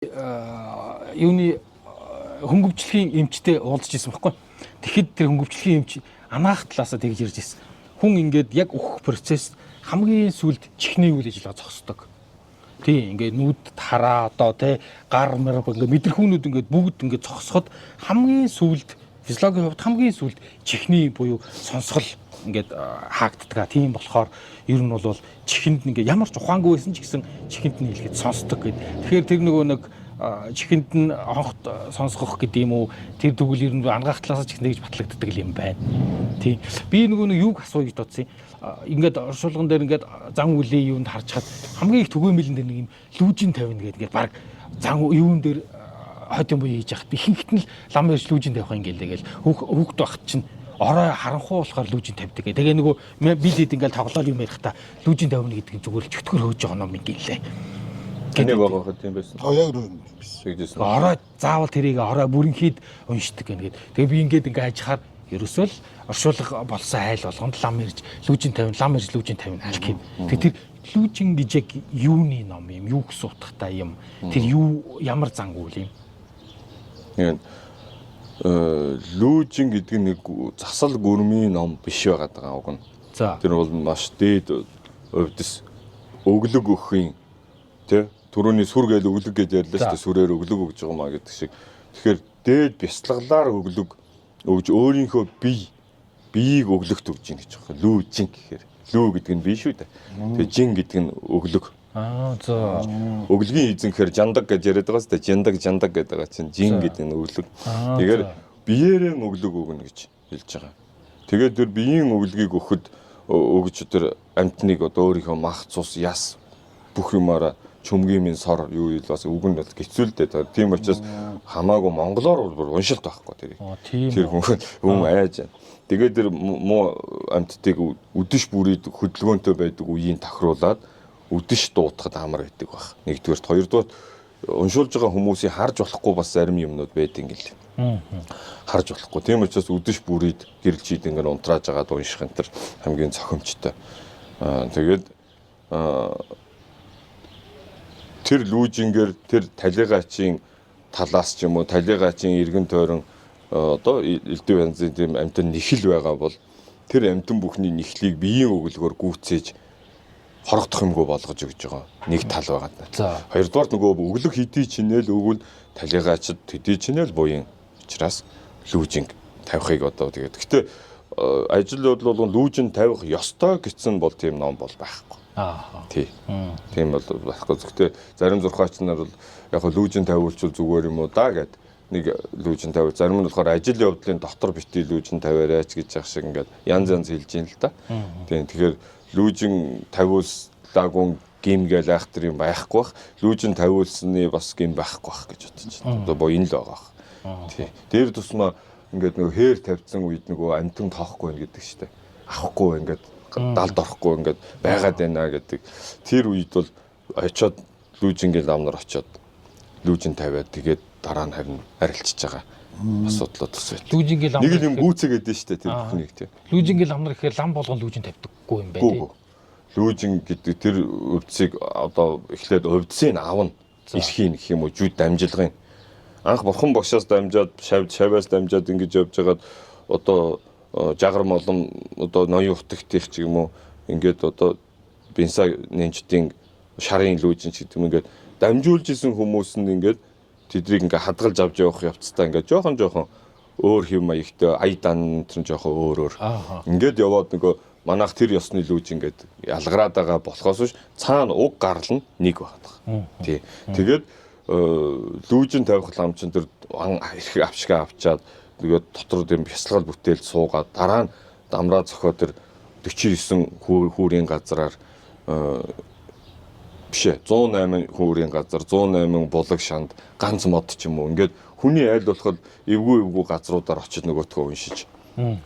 Юуны хөнгөвчлөгийн эмчтэй уулзж ирсэн байхгүй. Тэгэхэд тэр хөнгөвчлөгийн эмч анаах талаасаа тэгж ирж ирсэн. Хүн ингээд яг өөх процесс хамгийн сүлд чихний үйл ажиллагаа зогсдог. Тийм ингээд нүд тараа одоо тэ гар мэр ингээд мэдрэхүүнүүд ингээд бүгд ингээд зогсоход хамгийн сүлд физиологийн хувьд хамгийн сүлд чихний буюу сонсгол ингээд хаагддаг. Тийм болохоор ер нь бол чихэнд ингээд ямар ч ухаангүй байсан ч гэсэн чихэнд нь хэлгээд сонсдог гэд. Тэгэхээр тэр нөгөө нэг чихэнд нь хонхт сонсгох гэдэг юм уу тэр тэгвэл ер нь ангаах талаас ч нэгж батлагддаг юм байна. Тийм. Би нөгөө нэг юуг асууя гэж бодсон юм. Ингээд оршуулган дээр ингээд зан үлийн юунд харж хад хамгийн их түгээмэлэн дээр нэг юм лүүжин тавина гэдэг баг зан юун дээр хойд юм хийж яхад ихэнхт нь лам ярьж лүүжин тавих юм гээл хүүхд багт чинь орой харанхуу болохоор лүүжин тавьдаг. Тэгээ нөгөө бидэд ингээд тоглоал юм ярихдаа лүүжин тавина гэдэг нь зүгээр л чөтгөр хөөж байгаа юм гэлээ. Тэний байгаа юм байсан. Яг биш. Орой заавал тэрийг орой бүрэнхийд уншдаг гэнгээд. Тэгээ би ингээд ажихаар ерөөсөө л оршуулга болсон айл болгонд лам ярьж лүүжин тавина, лам ярьж лүүжин тавина аль гэх. Тэр лүүжин гэж яг юуны ном юм, юу гэсэн утгатай юм. Тэр юу ямар зан үйл юм. Яг лүүжин гэдэг нэг засал гүрмийн ном биш байгаад байгаа уг нь. Тэр бол маш дээд өвдөс өглөг өгөхийн тий түрүүний сүр гээл өглөг гэж ярьлаа шүү дээ, сүрээр өглөг өгж байгаа маа гэдэг шиг. Тэгэхээр дээд бяцлаглаар өглөг өгж өөрийнхөө биеийг өглөгт өгж ийн гэж байгаа. Лүүжин гэхээр лүү гэдэг нь бие шүү дээ. Тэгээ жин гэдэг нь өглөг. За. Өглөгийн эзэн гэхээр жандаг гэж яриад байгаа шүү дээ. Жандаг гэдэг байгаа чинь жин гэдэг нь өглөг. Тэгэхээр биеэрээ өглөг өгнө гэж хэлж байгаа. Тэгээд тэр биеийн өглөгийг өгж тэр амьтныг одоо өөрийнхөө мах цус яс бүх юмараа чөмгийн минь сор юу бас үг нь бол гэцүүлдэ. Тийм учраас хамаагүй монголоор бол уншилт байхгүй тэрийг. Тэр хүн айж. Тэгээд тэр муу амьтдыг үдэш бүрийд хөдөлгөөнтэй байдаг үеийн тохируулаад үдэш дуутахад амар байдаг баг. Нэгдүгээрт, хоёрдугаар уншуулж байгаа хүмүүсийн харж болохгүй бас зарим юмнууд байдаг юм гээл. Харж болохгүй. Тийм учраас үдэш бүрийд гэрэл чийд ингээд унтрааж агаад унших энэ хамгийн цохимжтой. Тэгээд тэр лүүжингээр тэр талигаачийн талаас ч юм уу талигаачийн эргэн тойрон одоо элдв янзын тийм амтан нэхэл байгаа бол тэр амтан бүхний нэхлийг биеийн өглөгөөр гүйцээж хорогдох юмгүй болгож өгж байгаа нэг тал байгаа даа. Хоёрдугаар нөгөө өглөг хэдий чинэл өгвөл талигаачд төдий чинэл буян учраас лүүжинг тавихыг одоо тэгээд. Гэхдээ ажил бол лүүжин тавих ёстой гэсэн бол тийм ном бол байхгүй. Тийм бол байхгүй. Гэхдээ зарим зурхаач нар бол яг лүүжин тавиулчвал зүгээр юм уу да гэд нэг лүүжин тавиул. Зарим нь болохоор ажил явдлын дотор битгий лүүжин тавиараач гэж яах шиг ингээд янз хэлж ийн л да. Тийм тэгэхээр лүүжин тавиулсаагүй гим гээл айхтар юм байхгүй бах. Лүүжин тавиулсны бас гим байхгүй бах гэж бодож байна. Одоо боо энэ л байгаа. Тийм. Дээр тусмаа ингээд нөгөө хээр тавьсан үед нөгөө амтан тоохгүй байх гэдэг штеп. Авахгүй ингээд далд орохгүй ингээд байгаад байна гэдэг. Тэр үед бол очиод лүүжингийн ламнар очиод лүүжин тавиад тэгээд дараа нь харин арилчиж байгаа. Асуудлууд төсөө. Лүүжингийн лам нэг юм гүцэгээд дээ штэ тэр бүхнийг тийм. Лүүжингийн ламнар гэхээр лам болгон лүүжин тавьдаггүй юм байна тийм. Лүүжин гэдэг тэр өвдсийг одоо эхлээд өвдсийг авна. Ирхийн гэх юм уу жүд дамжилгын. Анх бурхан багшаас дамжаад шавьяас дамжаад ингэж явж байгаад одоо жагар молом одоо ноён утагтих ч юм уу ингээд одоо бенса нэнчдийн шарын лүүжин ч гэдэг юм ингээд дамжуулж исэн хүмүүс нь ингээд тэдрийг ингээд хадгалж авч явах явцдаа ингээд жоохон өөр хэв маягтай ая дан тэр жоохон өөр. Ингээд яваад нөгөө манайх тэр ёсны лүүж ингээд ялгараад байгаа болохоос биш цаана уг гарал нь нэг байна. Тий. Тэгээд лүүжин тавих ламчин тэр их авшгаа авчаад тэгээд дотор дэм бясалгал бүтээл суугаад дараа нь дамраа зохио тэр 49 хүүрийн газраар бишээ 108 хүүрийн газар 108 булаг шанд ганц мод ч юм уу ингээд хүний айл болоход эвгүй газруудаар очиж нөгөөтгөө уншиж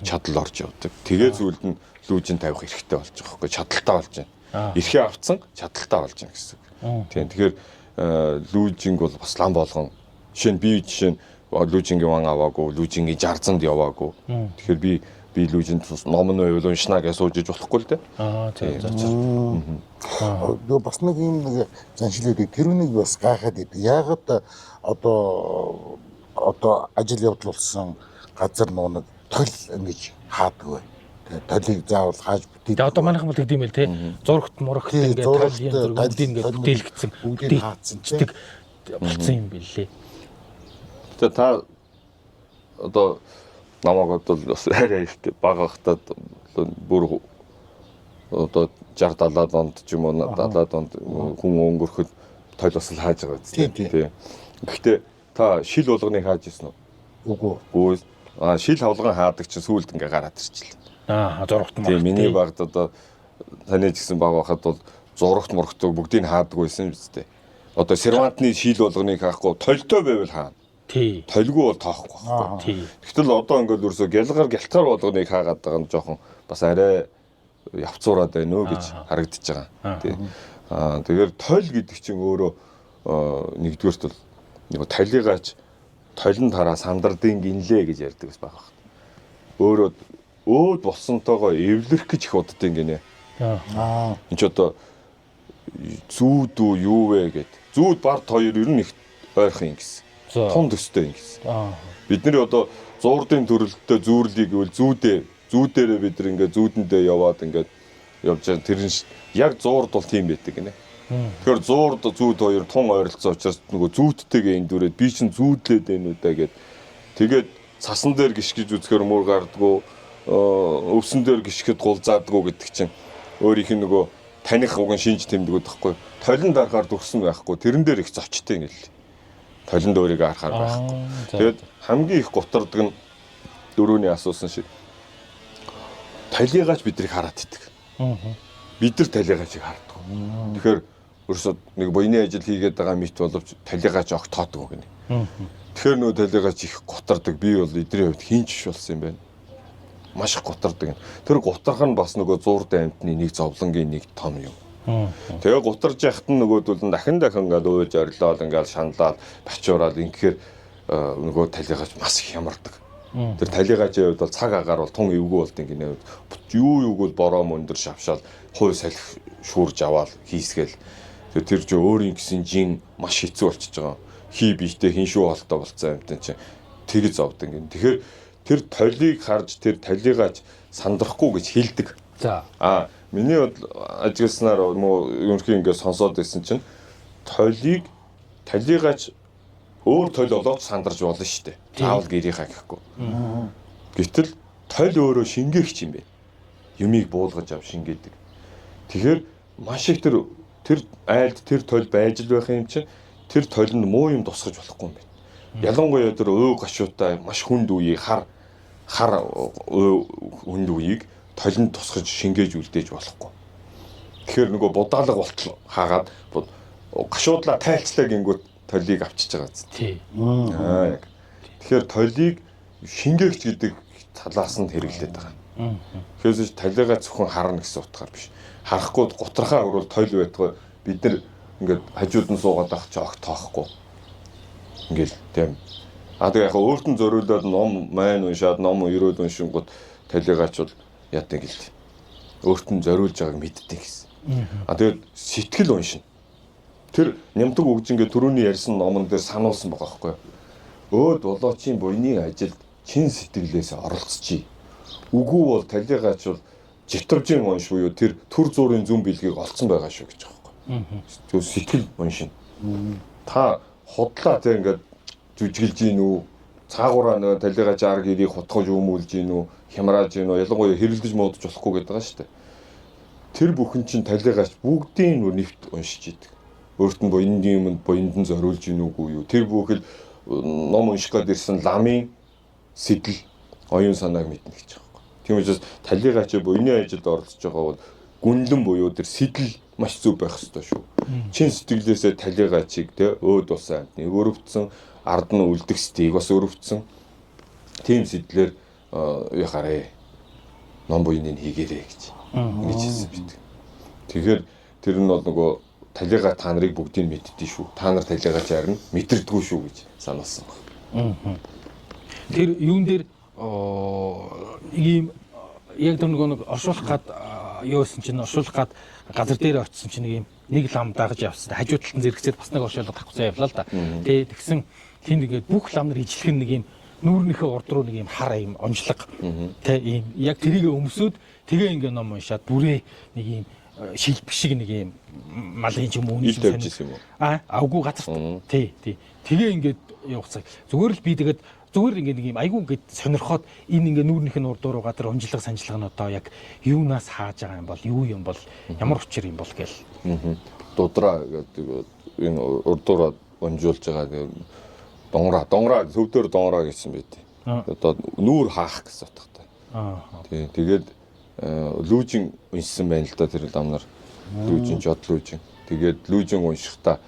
чадал орж явдаг. Тэгээ зүйлд нь лүүжин тавих хэрэгтэй болж байгаа хөөхгүй чадaltaа болж байна. Эрхээ авцсан чадaltaа болж байна гэсэн. Тийм тэгэхээр лүүжинг бол бас лам болгон жишээ нь лүүжингийн ван аваагүй лүүжингийн 60-нд яваагүй. Тэгэхээр би би лүүжин ном нь байвал уншнаа гэж сууж иж болохгүй л дээ. нөгөө бас нэг юм нэг заншилдаг тэрүүнийг бас гайхаад идэв. Яагаад одоо ажил явдал болсон газар нэг тол ингэж хаадаг вэ? Толыг заавал хааж бүтээдэг. Тэгээ одоо манайхан бол тэгдэм байл те. Зурагт мурагт ингээд толын бүгдийг ингээд бүтээлгдсэн. Бүгдийг хаацсан чдэг болсон юм билээ. Тэгээ та одоо намайг бол бас арай ихтэй бага хахтад бүр одоо 60 70 онд ч юм уу 70 онд хүн өнгөрөхөд тойл бас л хааж байгаа үстэй. Тийм. Гэхдээ та шил болгоныг хааж ирсэн үү? Үгүй. Шил хавлган хаадаг чинь сүүлд ингээ гараад ирчихлээ. Зурагт мурагт. Тийм миний багт одоо таны ч гэсэн баг байхад бол зурагт мурагт бүгдийг хаадаг байсан юм үстэй. Одоо сервантны шил болгоныг хаахгүй толтой байвал хаана? Тий. Толгүй бол тоохгүй байхгүй. Тий. Гэтэл одоо ингээд ерөөсө гялгар болгоныг хаагаад байгаа нь жоохон бас арай явцуураад байна уу гэж харагдаж байгаа. Тий. Тэгэхээр тойл гэдэг чинь өөрөө нэгдүгээрт бол нэг талигаач толин тараа самдардын гинлээ гэж ярьдаг бас байгаа. Өөрөө өөд болсонтойгоо эвлэрэх гэж их уддаг гинэ. Энд ч одоо зүүд үү юу вэ гэд. Зүүд бард хоёр ер нь их ойрхон юм гэсэн. Тун төстэй юм гэсэн. Бид нар одоо зуурдын төрөлтөд зүүрлийг гэвэл зүүдээрээ бид нар ингээд зүүдэндээ яваад ингээд явж байгаа. Тэр нь яг зуурд бол тийм байдаг гинэ. Тэгэхээр зуурд зүүд хоёр тун ойролцоо учраас нөгөө зүүдтэйгээ эндүрээд би чинь зүүдлээд байна уу да гэд. Тэгээд цасан дээр гიშгэж үзэхээр мөр гардгуу өвсөн дээр гიშгэд гулзаадгуу гэдэг чинь өөрийнх нь нөгөө таних уг нь шинж тэмдгүүд байхгүй. Толин дарахаар дүрсэн байхгүй. Тэрэн дээр их зочтой юм л. Толинд өөрийгөө харахаар байх. Тэгээд хамгийн их гутардаг нь дөрөвний асуусан шиг талигаач бидрийг хараад идэг. Бид нар талигаачийг хардаг. Тэгэхээр өөрөөсөө нэг буйны ажил хийгээд байгаа мэт боловч талигаач огт тоодог гэнэ. Тэгэхээр нөө талигаач их гутардаг. Би бол эдний хувьд хинч болсон юм байна. Маш их гутардаг. Тэр гутарх нь бас нөгөө зуурд амьтны нэг зовлонгийн нэг том юм. Тэгээ гутарж яхад нь нөгөөдөл нь дахин ингээд уйлж орилоод ингээд шаналаад бачуураад ингээр нөгөө талигаач маш их ямардаг. Тэр талигаачийн хувьд бол цаг агаар бол тун эвгүй болд ингээд юу бол бороо мөндөр шавшаал хой салхи шүүрж аваад хийсгээл тэр чинь өөрийн гэсэн жин маш хэцүү болчихж байгаа. Хий бийтэй хин шүү холтой болцсон юм чинь тэгж зовд ингээд. Тэгэхээр тэр толийг харж тэр талигаач сандрахгүй гэж хэлдэг. За. Миний ажигласнаар муу ерөнхий ингээд сонсоод байсан чинь талигаач өөр толь болоод сандарч болно шүү дээ. Заавал гэрийнхаа гэхгүй. Гэтэл толь өөрөө шингээгч юм бэ. Юмыг буулгаж ав шингээдэг. Тэгэхээр маш их тэр айлд тэр толь байж л байх юм чинь тэр толинд муу юм тусгаж болохгүй юм байна. Ялангуяа тэр өө гашуутай маш хүнд үеийг хар хүнд үеийг толинд тусгаж шингээж үлдээж болохгүй. Тэгэхээр нөгөө будаалга болтол хаагаад гашуудлаа тайлцлаа гингүүт толийг авчиж байгаа зү. Тий. Яг. Тэгэхээр толийг шингээгч гэдэг талаас нь хэрэглээд байгаа. Тэгэхээр талигаа зөвхөн харна гэсэн утгаар биш. Харахгүй гутрахаа өрөөл толь байтгаа бид нар ингээд хажууд нь суугаад байх чи огт тоохгүй. Ингээл тийм. Тэгээ яг өөрт нь зориулаад ном маань уншаад ном өрөөд уншингууд талигаач бол яадаг гэлээ. Өөрт нь зориулж байгааг мэддэг гэсэн. Тэгээд сэтгэл уншина. Тэр нямдаг үгжингээ түрүүний ярьсан номон дээр сануулсан байгаа байхгүй юу? Өөд болоочийн буйны ажилд чин сэтгэлээсээ оролцчихъя. Үгүй бол талигаач бол житвжин унш буюу тэр төр зуурын зүн бэлгийг олцсон байгаа шүү гэж байгаа байхгүй юу? Сэтгэл уншина. Та худлаа тэг ингээд жүжиглж гин үү? Цаагаараа нөгөө талигаач арга ирийг хутгаж өмүүлж гин үү? Хямрааж гин үү? Ялангуяа хэрэлдэж муудаж болохгүй гэдэг байгаа шүү дээ. Тэр бүхэн чинь талигаач бүгдийн нөө нэвт уншиж идэг. Өөрт нь буйнны юмд буйнд нь зориулж гин үгүй юу? Тэр бүхэл ном унших гээд ирсэн ламын сэтэл оюун санааг мэднэ гэж байгаа юм. Тийм учраас талигаач буйны ажилд оролцож байгаа бол гүнлэн буюу тэр сэтэл маш зөв байх ёстой шүү. Чин сэтгэлээсээ талигаачийг те өөд улсын амтныг өрөвдсөн, ард нь үлдэх стийг бас өрөвдсөн. Тийм сэтлэр яхаарэ ном буйныг хийгээрэй гэж ингэж хэлсэн бид. Тэгэхээр тэр нь бол нөгөө талигаа та нарыг бүгдийг мэддээ шүү. Та нар талигаач харна мэдэрдэггүй шүү гэж сануулсан байна. Тэр юун дээр ийм яг нэг оршуулах гад юусэн чинь оршуулах гад газар дээр очисон чинь нэг лам дагаж явсан. Хажуу талд нь зэрэгцээд бас нэг оршуулга тавьсан явлаа л да. Тэ тэгсэн тийм ингээд бүх лам нар ижлэх нэг юм нүүрнийхээ урд руу нэг юм хар юм онцлог тэ ийм яг тэрийг өмсөд тэгээ ингээ ном уншаад бүрээ нэг юм шилбэг шиг нэг юм малын ч юм уу ил тавьж юм уу? Авгүй газарт тий тэгээ ингээд явцаг зүгээр л би тэгээд зүгээр ингээ нэг юм айгүй ингээд сонирхоод энэ ингээ нүүрнийх нь урд руу гадар унжлага санжлага нь одоо яг юунаас хааж байгаа юм бол юу юм бол ямар учир юм бол гээл дудраа гэдэг энэ урдуура унжуулж байгаа донгороо төвдөр донгороо гэсэн байт. Одоо нүүр хаах гэсэн утгатай. Тий тэгээд лүүжин уншсан байна л да тэр ламнар лүүжин жод лүүжин. Тэгээд лүүжин уншихтаа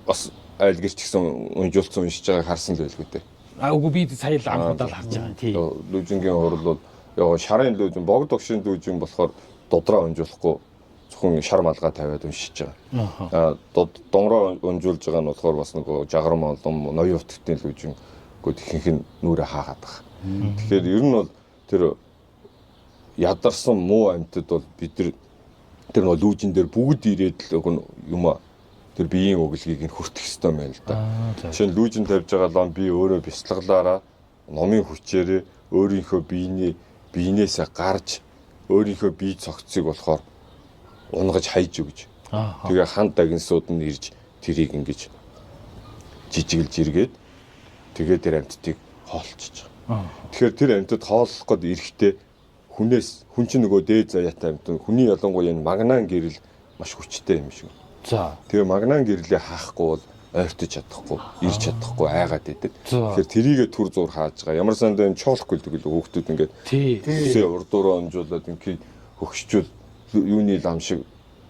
бас айл гэрч гэсэн унжуулсан уншиж байгааг харсан л байлгүй дээ. Үгүй би сая л анхудаа л харж байгаа. Тий. Лүүжингийн хурал бол яг шарын лүүжин, богд огшин лүүжин болохоор дудраа унжуулахгүй зөвхөн шар малгай тавиад уншиж байгаа. Донгороо унжуулж байгаа нь болохоор бас нэг жагарам олон ноён утгтын лүүжин гээд ихэнх нь нүрээ хаагаад байгаа. Тэгэхээр ер нь бол тэр ядарсан муу амьтад бол бид тэр лүүжин дээр бүгд ирээд л юм тэр биеийн өглөгийг нь хүртэх ёстой юм байна л да. Жишээ нь лүүжин тавьж байгаа лам би өөрөө бяцлаглаараа номын хүчээрээ өөрийнхөө биенээсээ гарч өөрийнхөө бие цогцыг болохоор унгаж хайж өгч. Тэгээ хан дагинсууд нь ирж тэрийг ингэж жижиглж иргээд тэгээ тэр амьтдыг хоолчиж байгаа. Тэгэхээр тэр амьтад хооллох гээд ирэхдээ хүн чинь нөгөө дээд заяатай амьтад хүний ялангуяа энэ магнаан гэрэл маш хүчтэй юм шиг. За. Тэгээ магнаан гэрлээ хаахгүй бол ойртож чадахгүй, ирж чадахгүй айгаад идэв. Тэгэхээр тэрийгэ түр зур хааж байгаа. Ямар санд энэ чоолох гэлдэг л хүүхдүүд ингээд үсээ урдуураа онжуулаад ингээд хөгшчүүл юуны лам шиг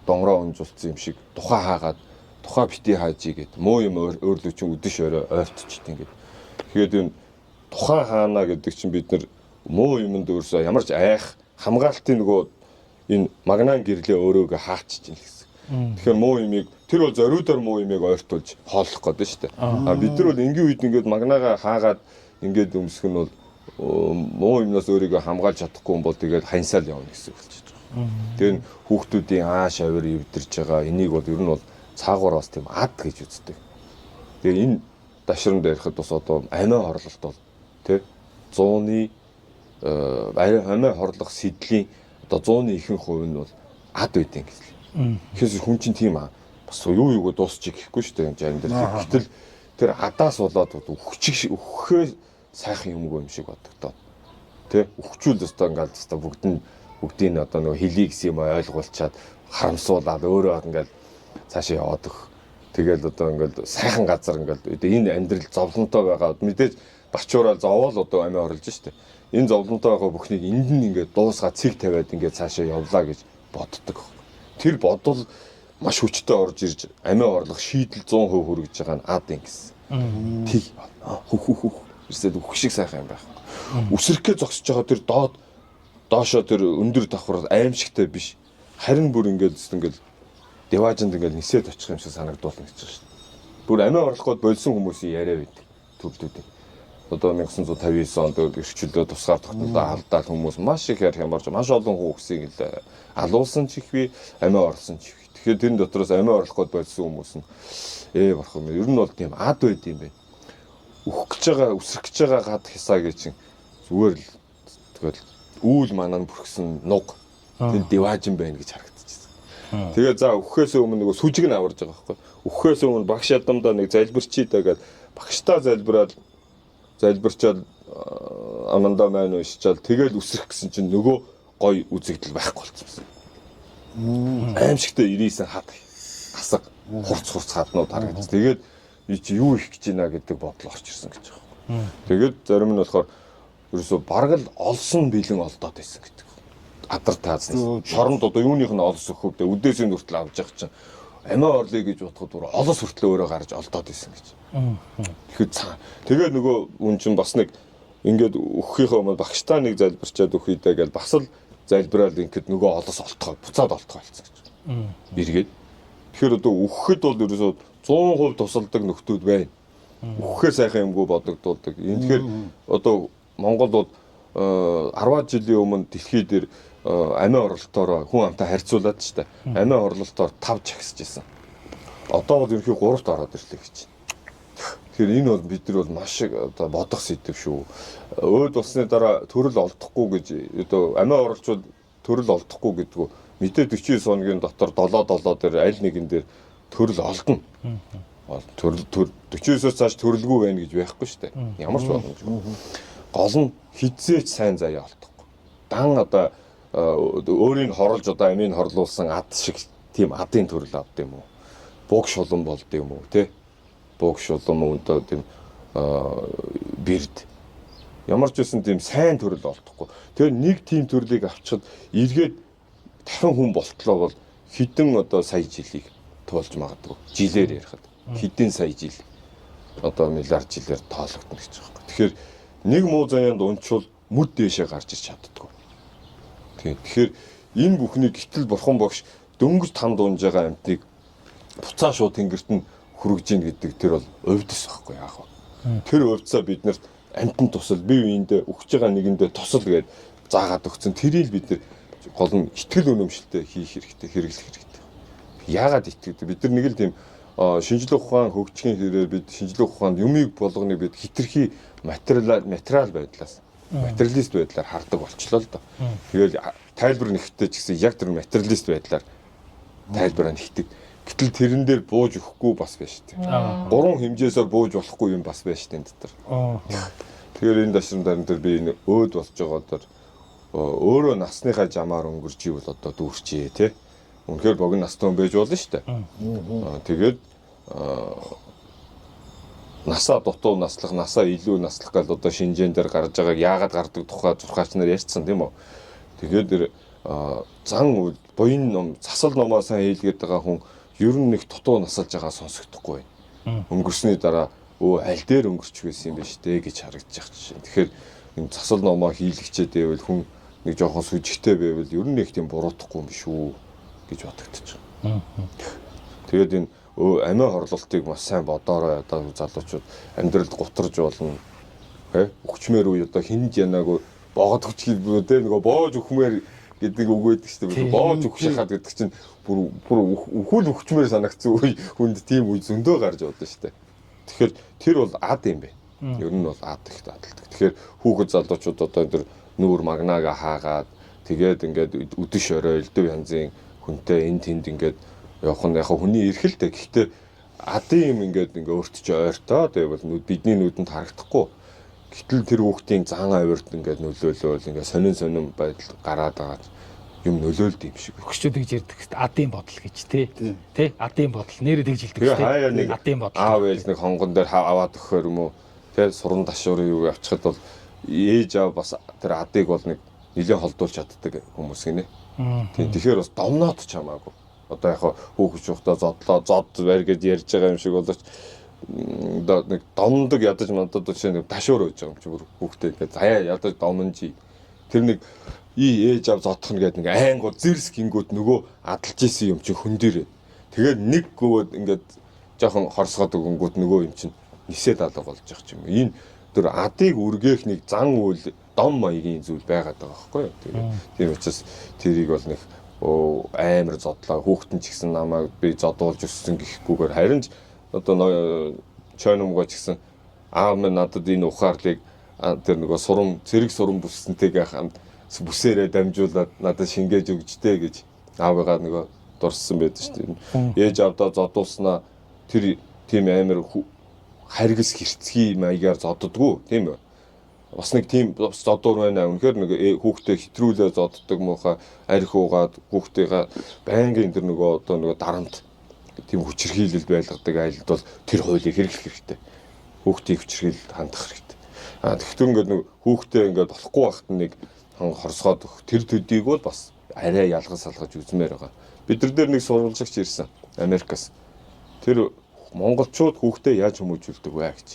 донгороо онжуулсан юм шиг тухай хаагаад тухай бити хаажий гэд муу юм өөрлөө чинь үдэш орой ойртчихдээ ингээд. Тэгээд энэ тухай хаана гэдэг чинь бид нар муу юмд өөрсөө ямар ч айх хамгаалтын нөгөө энэ магнаан гэрлээ өөрөөгөө хаачиж юм гэсэн. Тэгэхээр муу юмыг тэр бол зориудаар муу юмыг ойртуулж хооллох гэдэг шүү дээ. Бид нар бол энгийн үед ингээд магнаага хаагаад ингээд өмсөх нь бол муу юмнаас өөрийгөө хамгаалж чадахгүй юм бол тэгээд ханьсаал явна гэсэн үг болчих жоох. Тэгээд хүүхдүүдийн ааш авир эвдэрж байгаа энийг бол ер нь бол цаагуур бас тийм ад гэж үздэг. Тэгээд энэ дашран дээрхэд бас одоо амиа хорлолт бол тий 100-ны амиа хорлох сэдлийн одоо 100-ны ихэнх хувь нь бол ад байдیں۔ гэж. Тэгэхээр хүн чинь тийм бас юу юугаа дуусчих гэхгүй шүү дээ энэ дээр. Гэтэл тэр адаас болоод өгөхөө сайхан юмгүй юм шиг бодогдоод. Тэ өгчүүл өстой ингээл бүгдийн одоо нөгөө хэлий гэсэн юм ойлгуулчаад харамсуулаад өөрөө ингээл цаашаа яваад өгөх. Тэгэл одоо ингээл сайхан газар ингээл энэ амьдрал зовлонтой байгаа. Мэдээж бачуураа зовоол одоо амиа орлож штэ. Энэ зовлонтой байгаа бүхнийг энд нь ингээд дуусгаад цэг тавиад ингээд цаашаа явлаа гэж боддог. Тэр бодол маш хүчтэй орж ирж амиа орлох шийдэл 100% хүргэж байгаа нь ад ингэсэн. Тэг ирсэд үхэх шиг сайхан юм байх. Үсрэхгээ зогсож байгаа тэр доошоо тэр өндөр давхар аимшигтай биш. Харин бүр ингээд деважинд ингээд нисээд очих юм шиг санагдуулна гэж байна шүү дээ. Бүр амиа орлох гээд болсон хүмүүсийн яриа байдаг. Төвлөдөд. Одоо 1959 онд эрхчлөө тусгаар тогтнолоо алдаал хүмүүс маш их ярих юмарч маш олон хүүхсийг л алуулсан ч их би амиа орлсон ч их. Тэгэхээр тэрэн дотроос амиа орлох гээд болсон хүмүүс нь барах юм. Ер нь бол тийм ад байд юм байна. Үсрэх гэж байгаа гад хисаагийн чинь зүгээр л тэгэл үүл манаа бүрхсэн нуг тэр деважин байна гэж харагдчихсан. Тэгээ за өгөхөөс өмнө нөгөө сүжиг нь аварж байгаа байхгүй. Өгөхөөс өмнө багш ядамдаа нэг залбирчий дагаад багштаа залбирчаад амандаа маань уншичаал тэгэл үсрэх гэсэн чинь нөгөө гой үзэгдэл байхгүй болчихсон. Аимшигтай 99 хад гасаг хурц хаднууд харагдсан. Тэгээд чи юу их гэж байна гэдэг бодол орж ирсэн гэж байна. Тэгээд зарим нь болохоор ерөөсө бараг л олсон бэлэн олдоод байсан гэдэг. Адар таазсан. Шоронд одоо юуных нь олс өгөхөд үдээсийн хүртэл авч явах чинь амиа орлоо гэж бодоход бүр олос хүртэл өөрөө гарч олдоод байсан гэж. Тэгэхээр нөгөө үн чинь бас нэг ингээд өгөхийнхөө өмнө багштаа нэг залбирчаад өгөхийдээ гэж бас л залбираад ингээд нөгөө олос олтгоо буцаад олтгоо болсон гэж. Бэргээд. Тэгэхээр одоо өгөхэд бол ерөөсөө 100% тусалдаг нөхдүүд байна. Өгөхөө сайхан юмгүй бодогдуулдаг. Тэгэхээр одоо Монгол бол 10 жилийн өмнө дэлхий дээр амиа орлолтоор хүн амтай харьцуулаад штэ. Амиа орлолтоор 5 чагсаж исэн. Одоо бол ерөнхий 3-т ороод ирлээ гэж. Тэгэхээр энэ бол бид нар бол маш одоо бодох сэдв шүү. Өөд болсны дараа төрөл олдохгүй гэж одоо амиа орлчууд төрөл олдохгүй гэдэг нь мэдээ 49 хоногийн дотор 7 дээр аль нэгэн дээр төрөл олдно. Төрөл 49-оос цааш төрөлгүй байна гэж байхгүй шүү дээ. Ямар ч боломжгүй. Гол нь хизээч сайн заяа олдохгүй. Дан одоо өөрийг хорлож одоо амийг хорлуулсан ад шиг тийм адын төрөл авд юм уу? Буг шулан болд юм уу те? Буг шулан өнтөө тийм бэрд. Ямар ч үсэн тийм сайн төрөл олдохгүй. Тэгээ нэг тийм төрлийг авчихад эргээд дахин хүн болтлоо бол хэдэн одоо сая жилийг туулж магадгүй. Жилээр ярихад хэдэн сая жил одоо миллиард жилээр тоологдно гэж байгаа юм. Тэгэхээр нэг муу заяанд унчвал мүд дээшээ гарч иж чаддгүй. Тэгэхээр энэ бүхний гítэл бурхан багш дөнгөж там дуунж байгаа амтныг буцаа шууд тэнгэрт нь хүргэж ийн гэдэг тэр бол өвдөс байхгүй яах вэ? Тэр өвдсөө бид нарт амтнд тусал бие биендээ өгч байгаа нэгэндээ тусал гэж заагаад өгсөн. Тэрийг бид нар гол нь итгэл үнэмшилтэй хийх хэрэгтэй, хэрэглэх хэрэгтэй. Яагаад итгэдэг? Бид нар нэг л тийм шинжлэх ухаан хөгжихийн хэрээр бид шинжлэх ухаанд юмыг болгоныг бид хитрхи материал байдлаас материалист байдлаар хардаг болчлоо л доо. Тэгэл тайлбар нэгтэй ч гэсэн яг тэр материалист байдлаар тайлбараа нэгдэг. Гэтэл тэрэн дээр бууж өгөхгүй бас байж тээ. 3 хэмжээсээр бууж болохгүй юм бас байж тээ энэ дотор. Тэгэхээр энэ дашрамдарын дээр би энэ өөд болж байгаа дээр өөрөө насныхаа жамаар өнгөрч ивэл одоо дүүрчээ тий. Үнэхээр богино настай хүн байж болно шүү дээ. Тэгээд насаа дутуу наслах, насаа илүү наслах гал одоо шинжээн дээр гарч байгааг яагаад гардаг тухай зурхаач нар ярьсан тийм үү. Тэгээд зан үйл буян ном, засал номоо сайн хийлгээд байгаа хүн ер нь нэг дутуу насалж байгаа сонсогдохгүй байна. Өнгөрсний дараа аль дээр өнгөрч байсан юм бэ штэ гэж харагдаж байгаа чинь. Тэгэхээр энэ засал номоо хийлгчээд байвал хүн нэг жоохон сүжигтэй байвал ер нь нэг тийм буруутахгүй юм шүү гэж бодогдож байгаа. Тэгээд энэ амиа хорлолтыг маш сайн бодоорой одоо залуучууд амьдралд гутарж болно. Өгчмээр үе одоо хинж янаагүй боогод өгчхий те нөгөө боож өгмээр гэдэг үг байдаг шүү дээ. Боож өгөх шахаад гэдэг чинь бүр өхүүл өгчмээр санагдсан үе хүнд тийм үе зөндөө гарч бодсон шүү дээ. Тэгэхээр тэр бол ад юм бэ. Ер нь бол ад ихтэй адалдаг. Тэгэхээр хүүхэд залуучууд одоо энэ нүүр магнаага хаагаад тэгээд ингээд үдэш орой элдв янзын хүнтэй энэ тэнд ингээд явах нь яг хүний эрхэлтэй. Гэхдээ адын юм ингээд өөртөж ойртоо тэгээд бидний нүдэнд харагдахгүй. Гэтэл тэр хүүхдийн зан авирт ингээд нөлөөлөөл ингээд сонин байдал гараад байгаа юм нөлөөлд юм шиг. Өгчүүд гэж ярьдаг шүү дээ. Адын бодол гэж тий. Адын бодол нэрээ тэгж хэлдэг шүү дээ. Адын бодол. Аав ээж нэг хонгон дээр аваад өгөхөр юм уу? Тий суран ташуурын юу авчихад бол ээж аав бас тэр адыг бол нэг нэлээд холдуулж чаддаг хүмүүс гинэ. Тэгэхээр бас домноод ч хамаагүй. Одоо яг хүүхэд чухтаа зод байр гэж ярьж байгаа юм шиг болооч одоо нэг домдог ядаж мандад жишээ нэг ташуур байж байгаа юм чи бүр хүүхдээ ингээд заяа ядаж домнжи. Тэр нэг ээж ав зодох нь гэдэг нэг айнгуу зэрс гингүүд нөгөө адалж исэн юм чи хүн дээрээ. Тэгээд нэг гүвэд ингээд жоохон хорсгоод өгөнгүүд нөгөө юм чинь нисээд алга болж байгаа юм. Энэ тэр адыг үргээх нэг зан үйл дом маягийн зүйл байгаад байгаа байхгүй юу. Тийм учраас тэрийг бол нэг амар зодлоо хүүхдэн ч гэсэн намайг би зодуулж өссөн гэхгүйгээр харин ч одоо чойномгоо ч гэсэн аав минь надад энэ ухаарлыг тэр нөгөө сурам зэрэг сурам бүссэнтэйгээ хамт бүсээрээ дамжуулаад надад шингээж өгчтэй гэж аавыгаа нөгөө дурссан байдаг шүү дээ. Ээж авдаа зодуулснаа тэр тийм амар харгас хэрцгий маягаар зодддгүү тийм үү. Бас нэг тийм зодуур байна. Үнэхээр нэг хүүхдээ хэтрүүлээ зодддаг муухай арх уугаад хүүхдээгээ байнгын тэр нөгөө одоо нөгөө дарамт тийм хүчирхийлэл байлгадаг айлд бол тэр хуулийг хэрэглэх хэрэгтэй. Хүүхдийг хүчирхийлэлд хандах хэрэгтэй. Тэгвэл ингээд нэг хүүхдээ ингээд болохгүй байхад нэг хорсгоод өгөх тэр төдийг бол бас арай ялгаж салгаж үзмээр байгаа. Бид нар дээр нэг сурвалжлагч ирсэн Америкаас. Тэр монголчууд хүүхдээ яаж хүмүүжүүлдэг вэ гэж.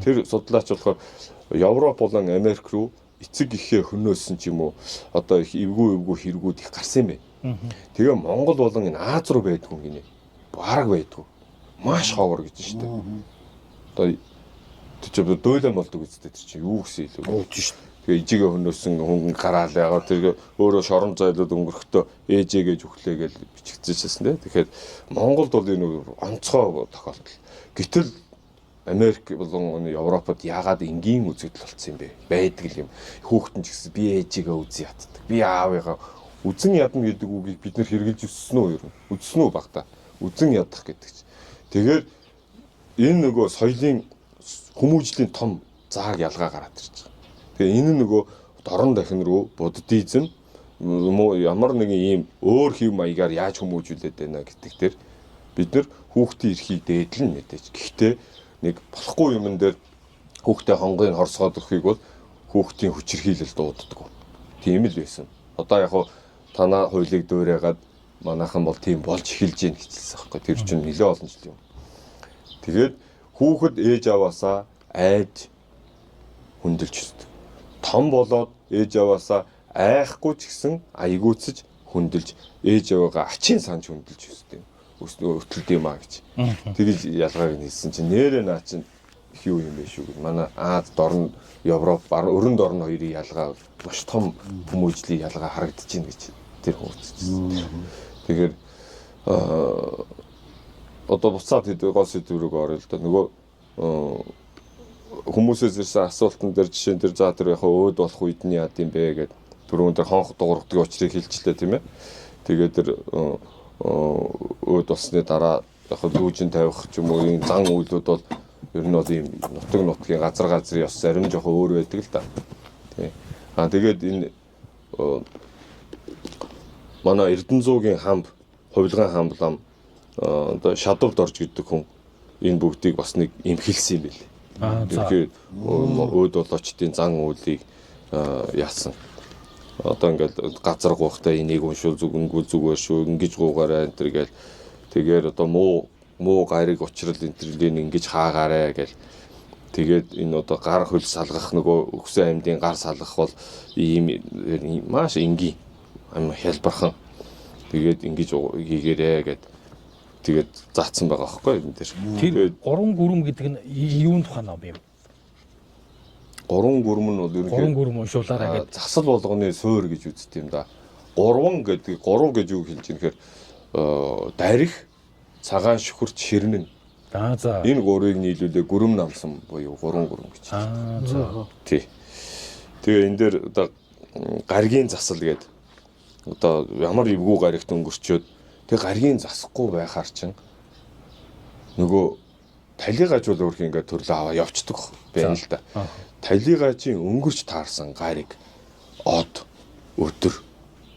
Тэр судлаач болохоор Европ болон Америк руу эцэг ихээ хөнөөсөн ч юм уу одоо их эвгүй хэрэгүүд их гарсан юм бэ. Тэгээ Монгол болон энэ Аз руу байдгүй гинэ. Бараг байдгүй. Маш ховор гэж шүү дээ. Одоо тэр чинь дөөлөн болдог үстэй тэр чинь юу гэсэн илүү. Тэгээ ижигээ хөнөөсөн хүн гараал ягаа тэр өөрөө шорон зайлууд өнгөрөхдөө ээжээ гэж өглөө гэж бичигдчихсэн тийм. Тэгэхээр Монголд бол энэ онцгой тохиолдол. Гэтэл Америк болон Европод яагаад энгийн үзэгдэл болсон юм бэ? Байдаг юм. Хүүхдэн ч гэсэн би ээжигээ үзье ятдаг. Би аавыгаа үзэн ядна гэдэг үгийг бид нэр хэрэгжилж өссөн үү юу? Үзсэн үү багтаа? Үзэн ядах гэдэг чинь. Тэгэхээр энэ нөгөө соёлын хүмүүжлийн том зааг ялгаа гараад ирж байгаа. Тэгээ энэ нөгөө дорн дахин руу буддизм ямар нэгэн ийм өөр хэв маягаар яаж хүмүүжүүлээд байна гэдэг дээр бид нар хүүхдийн эрхийг дээдлэн мэдээж. Гэхдээ нэг болохгүй юмн дээр хүүхдээ хонгыг хорсгоод өгөхийг бол хүүхдийн хүчирхийлэл дууддаг. Тийм л байсан. Одоо яг танаа хуулийг дуурайгаад манайхан бол тийм болж эхэлж гин гэжэлсэн байхгүй. Тэр чинь нэлээд олон жил юм. Тэгээд хүүхэд ээж аваасаа айж хүндэлж өсдөг. Том болоод ээж аваасаа айхгүй ч гэсэн аягууцж хүндэлж ээж аваагаа ачин санаж хүндэлж өсдөг. Өтөлд юм аа гэж. Тэгэж ялгааг нь хэлсэн чинь нэрээ наа чинь их юу юм бэ шүү гэж. Манай Аз дорн Европ өрөнд орн хоёрын ялгаа маш том хүмүүжлийн ялгаа харагдаж байна гэж тэр хөөцсөн. Тэгэхээр одоо буцаад гол сэдвүүрийг орё л да. Нөгөө хүмүүсээс ирсэн асуултан дээр жишээн дээр за тэр яг өөд болох үед нь яад юм бэ гэдэг түрүүн дээр хонх дуургадаг очрыг хэлчихлээ тийм ээ. Тэгээд тэр өөд болсны дараа яг лүүжин тавих ч юм уу энэ зан үйлүүд бол ер нь бол ийм нутгийн газар ёс зарим жоохон өөр байдаг л да. Тий. Тэгээд энэ манай Эрдэнэзуугийн хамб, хувилгаан хамблам одоо шадвд орж гэдэг хүн энэ бүгдийг бас нэг имхэлсэн юм байл. Тэгэхээр өөд болоочдын зан үйлийг яасан. Одоо ингээд газар гоохтой энийг уншуул зүгэнгүүл зүгээр шүү ингэж гуугаарай энэ төр гээл тэгээд одоо муу гариг учрал энэ төрлийн ингэж хаагаарэ гээл тэгээд энэ одоо гар хөл салгах нөгөө өгсөн аймдын гар салгах бол ийм маш энгийн ам хэлбархан тэгээд ингэж хийгээрэй гэд тэгээд заацсан байгаа байхгүй энэ дээр. Тэр гурван гүрэм гэдэг нь юунд тухай ном юм? Гурван гүрэм нь бол ерөнхийдөө гурван гүрэм уншуулаарай гэдэг. Засал болгоны суурь гэж үздэг юм да. Гурван гэдэг гурав гэж юу хэлж юм гэхээр дарих, цагаан шүхэрт ширнэн. За. Энэ гурвыг нийлүүлээ гүрэм намсан буюу гурван гүрэм гэж. За. Тий. Тэгээ энэ дээр одоо гаргийн засал гэдэг одоо ямар эвгүй гаригт өнгөрчөөд тэг гаргийн засахгүй байхаар чинь нөгөө талигажуул өөрх ингээд төрлөө аваа явцдаг байна л да. Талигажийн өнгөрч таарсан гариг од өдөр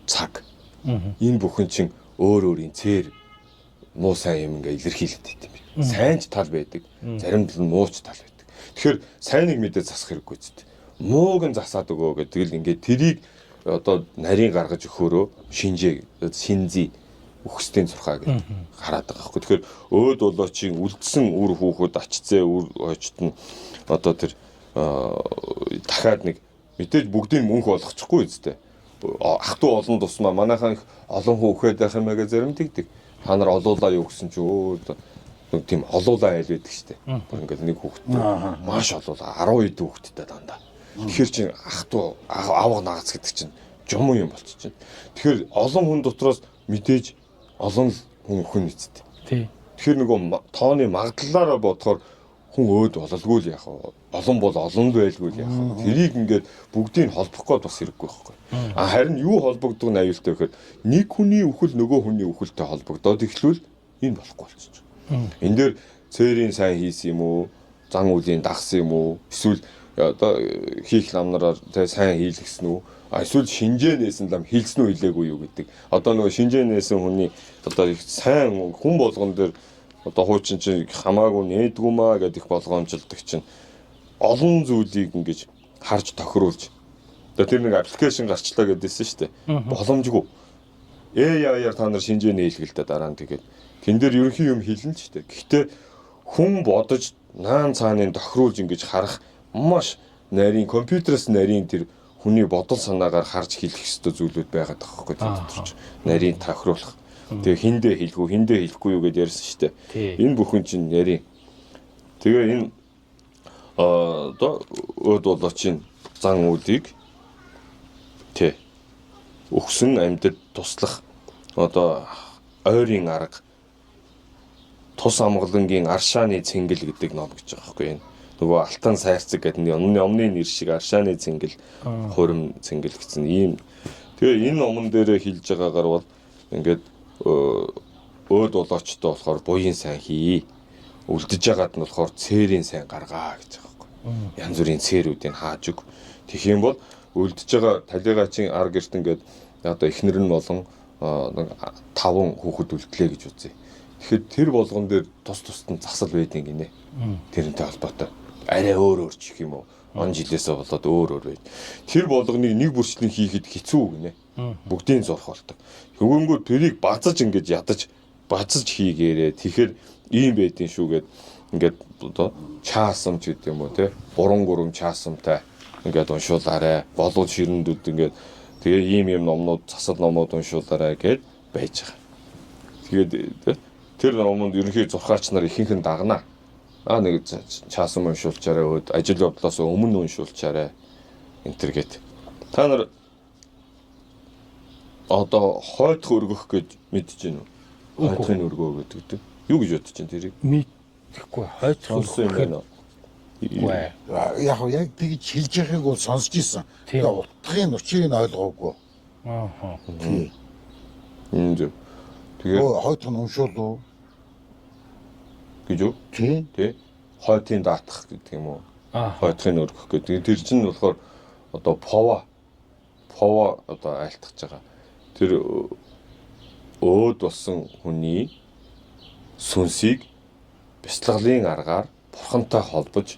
цаг энэ бүхэн чинь өөр өөрийн цээр муу сайн юм ингээд илэрхийлээд байт юм би. Сайн ч тал байдаг, заримд нь муу ч тал байдаг. Тэгэхээр сайныг мэдээ засах хэрэггүй зү. Мууг нь засаад өгөө гэдэг л ингээд тэрийг одоо нарийн гаргаж өгөхөөрөө шинзий үхсдийн зурхаа гэж хараад байгаа байхгүй. Тэгэхээр өөд болоочийн үлдсэн үр хүүхэд ачцээ үр очт нь одоо тэр дахиад нэг мэдээж бүгдийг мөнх болгочихгүй үстэй. Ах トゥ олон тусмаа манайхан олон хүн өгөхөд байх юм аа гэж зарим тэгдэг. Та нар олуулаа юу гэсэн чи нэг тийм олуулаа айл байдаг штэ. Ингээд нэг хүүхэд маш олуулаа 10 хэд хүүхэдтэй дандаа. Тэгэхээр чи ах トゥ авга наац гэдэг чинь жум юм болчих чинь. Тэгэхээр олон хүн дотроос мэдээж олон хүн өхөн нийцтэй. Тий. Тэгэхээр нөгөө тооны магадлалаараа бодохоор хүн өөд бололгүй л яах вэ? Олон бол олон байлгүй л яах вэ? Тэрийг ингээд бүгдийг холбох гээд бас хэрэггүй байхгүй. Харин юу холбогддог нь аюултай гэхээр нэг хүний үхэл нөгөө хүний үхэлтэй холбогдоод эхлүүл энэ болохгүй болчих. Энэ дээр цээрийн сайн хийсэн юм уу? Зан үлийн дагсан юм уу? Эсвэл одоо хийх намнараар сайн хийлгсэн үү? Эсвэл шинжээнээс нь лам хилсэн үү хэлээгүй юу гэдэг. Одоо нөгөө шинжээнээс хүний одоо их сайн хүн болгон дээр одоо хуучин чинь хамаагүй нээдгүй маа гэдэг болгоомжлдог чинь олон зүйлийг ингэж харж тохируулж. Одоо тэр нэг аппликейшн гарчлаа гэдээсэн шүү дээ. Боломжгүй. AI-аар та нар шинжээнэ хэлгэлдэ дараа нь тэгээд тэн дээр ерөнхий юм хэлнэ ч дээ. Гэхдээ хүн бодож наан цааныг тохируулж ингэж харах маш нарийн компьютерээс нарийн тэр хүний бодол санаагаар харж хэлэх ёстой зүйлүүд байгаад байгаа байхгүй тийм ч нарийн тохируулах. Тэгээ хиндэ хэлэхгүй юу гэдээ ярьсан шүү дээ. Энэ бүхэн чинь нарийн. Тэгээ энэ одоо өөд болоочийн зан үйлийг өгсөн амьдад туслах одоо ойрын арга тус амгалангийн аршааны цэнгэл гэдэг ном гэж байгаа байхгүй энэ. Нөгөө алтан сайрцаг гэдэг өмнө нэр шиг аршааны цэнгэл, хурим цэнгэл гэсэн ийм. Тэгээ энэ номон дээрээ хэлж байгаагаар бол ингээд өөд болоочтой болохоор буян сайн хий. Үлдэж байгаад нь болохоор цээрийн сайн гаргаа гэж байгаа байхгүй. Янз бүрийн цээрүүдийг хааж өг. Тэгэх юм бол үлдэж байгаа талигаачийн ар гэрт ингээд одоо эхнэр нь болон 5 хүүхэд үлдлээ гэж үзье. Тэгэхээр тэр болгон дээр тус нь засал байдیں۔ Гинэ. Тэрнтэй холбоотой. Арай өөр чих юм уу? Он жилээсээ болоод өөр байд. Тэр болгоныг нэг бүрчлэн хийхэд хэцүү гинэ. Бүгдийн зурх болдог. Хөвөнгөө тэрийг базаж ингэж ядаж базаж хийгээрээ. Тэгэхээр ийм байдیں۔ Шүүгээд ингээд одоо чаасамч гэдэг юм уу те? 3 чаасамтай ингээд уншуулаарэ. Болоод ширэндүүд ингээд тэгээ ийм номнууд засал номууд уншуулаарэ гэд байж байгаа. Тэгээд тэр номонд ерөнхий зурхаач нар ихэнх нь дагнаа. Нэг чаасан уншуулчаарай, ажил явдлаас өмнө уншуулчаарай. Энтэр гээд. Та нар одоо хойтх өргөх гэж мэдэж байна уу? Хойтхын өргөө гэдэг. Юу гэж бодож чинь тэрийг? Мэдхгүй хойтх өргөх юм байна. Яг тэгж хэлж байгааг бол сонсч ирсэн. Утгын учрыг нь ойлгоогүй. Аа. Энэ тэгээ хойтх нь уншуул уу? гэж юу? Тий. Хойтын даатах гэдэг юм уу? Хойтхын өргөх гэдэг. Тэр чинь болохоор одоо пова одоо айлтгаж байгаа. Тэр өөд болсон хүний сүнсийг бяцлаглалын аргаар бурхантай холбож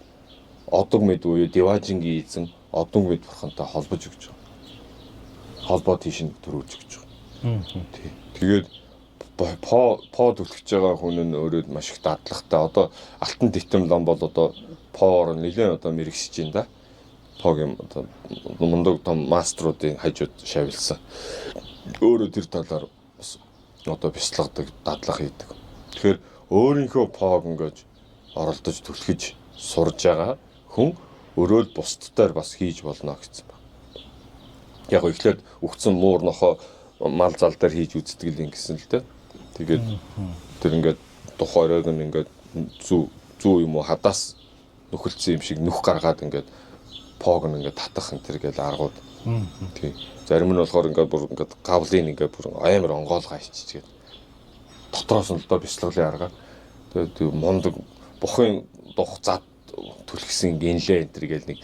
одог мэд буюу диважингийн эзэн одог мэд бурхантай холбож өгч байгаа. Холбоо тийш нь төрүүлж өгч байгаа. Тий. Тэгээд по төлөж байгаа хүн нь өөрөө маш их дадлагтай. Одоо алтан дэтэм лам бол одоо поор нэлээд одоо мэрэгсэж байна да. Погийн одоо мундаг том маструудын хажууд шавилсан. Өөрөө тэр талаар бас одоо бяцлагдаг, дадлага хийдэг. Тэгэхээр өөрийнхөө пог ингэж оролдож түлхэж сурж байгаа хүн өөрөө бусдаар бас хийж болно гэсэн байна. Яг ихлээр өгцөн муур нохоо мал зал дээр хийж үздэг л ингэсэн л дээ. Тэгээд тэр ингээд тухайрыг нь ингээд зүү юм уу хадаас нөхөлцсөн юм шиг нүх гаргаад ингээд пог нь ингээд татах энэ төр гээл аргууд. Тий. Зарим нь болохоор ингээд бүр ингээд гавлын ингээд бүр амар онгоолгоо иччихгээд дотроос нь л доо бяцлаглын арга. Тэгээд мундаг бухын дух зад түлхсэн гинлээ энэ төр гээл нэг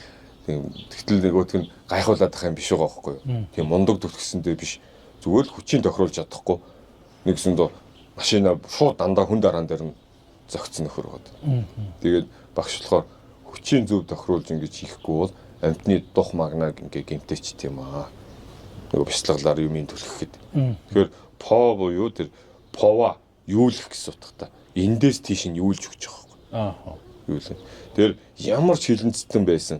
тэгтэл нөгөөтг нь гайхуулаад байгаа юм биш байгаа байхгүй юу. Тийм мундаг түлхсэндээ биш. Зүгээр л хүчийн тохируулж чадахгүй. Нэгсэндөө машина шууд дандаа хүн дараан дээр нь зөгцсөн нөхөр байгаа. Тэгээд багш болохоор хүчийн зөв тохируулж ингэж хийхгүй бол амьтны дух магнаг ингээ гэмтээч тийм аа. Нөгөө бяцлаглаар юмын түлхэхэд. Тэгэхээр по буюу тэр пова юулах гэсэн утгатай. Эндээс тийш нь юулж өгч байгаа байхгүй. Юулээ. Тэр ямар ч хилэнцтэн байсан.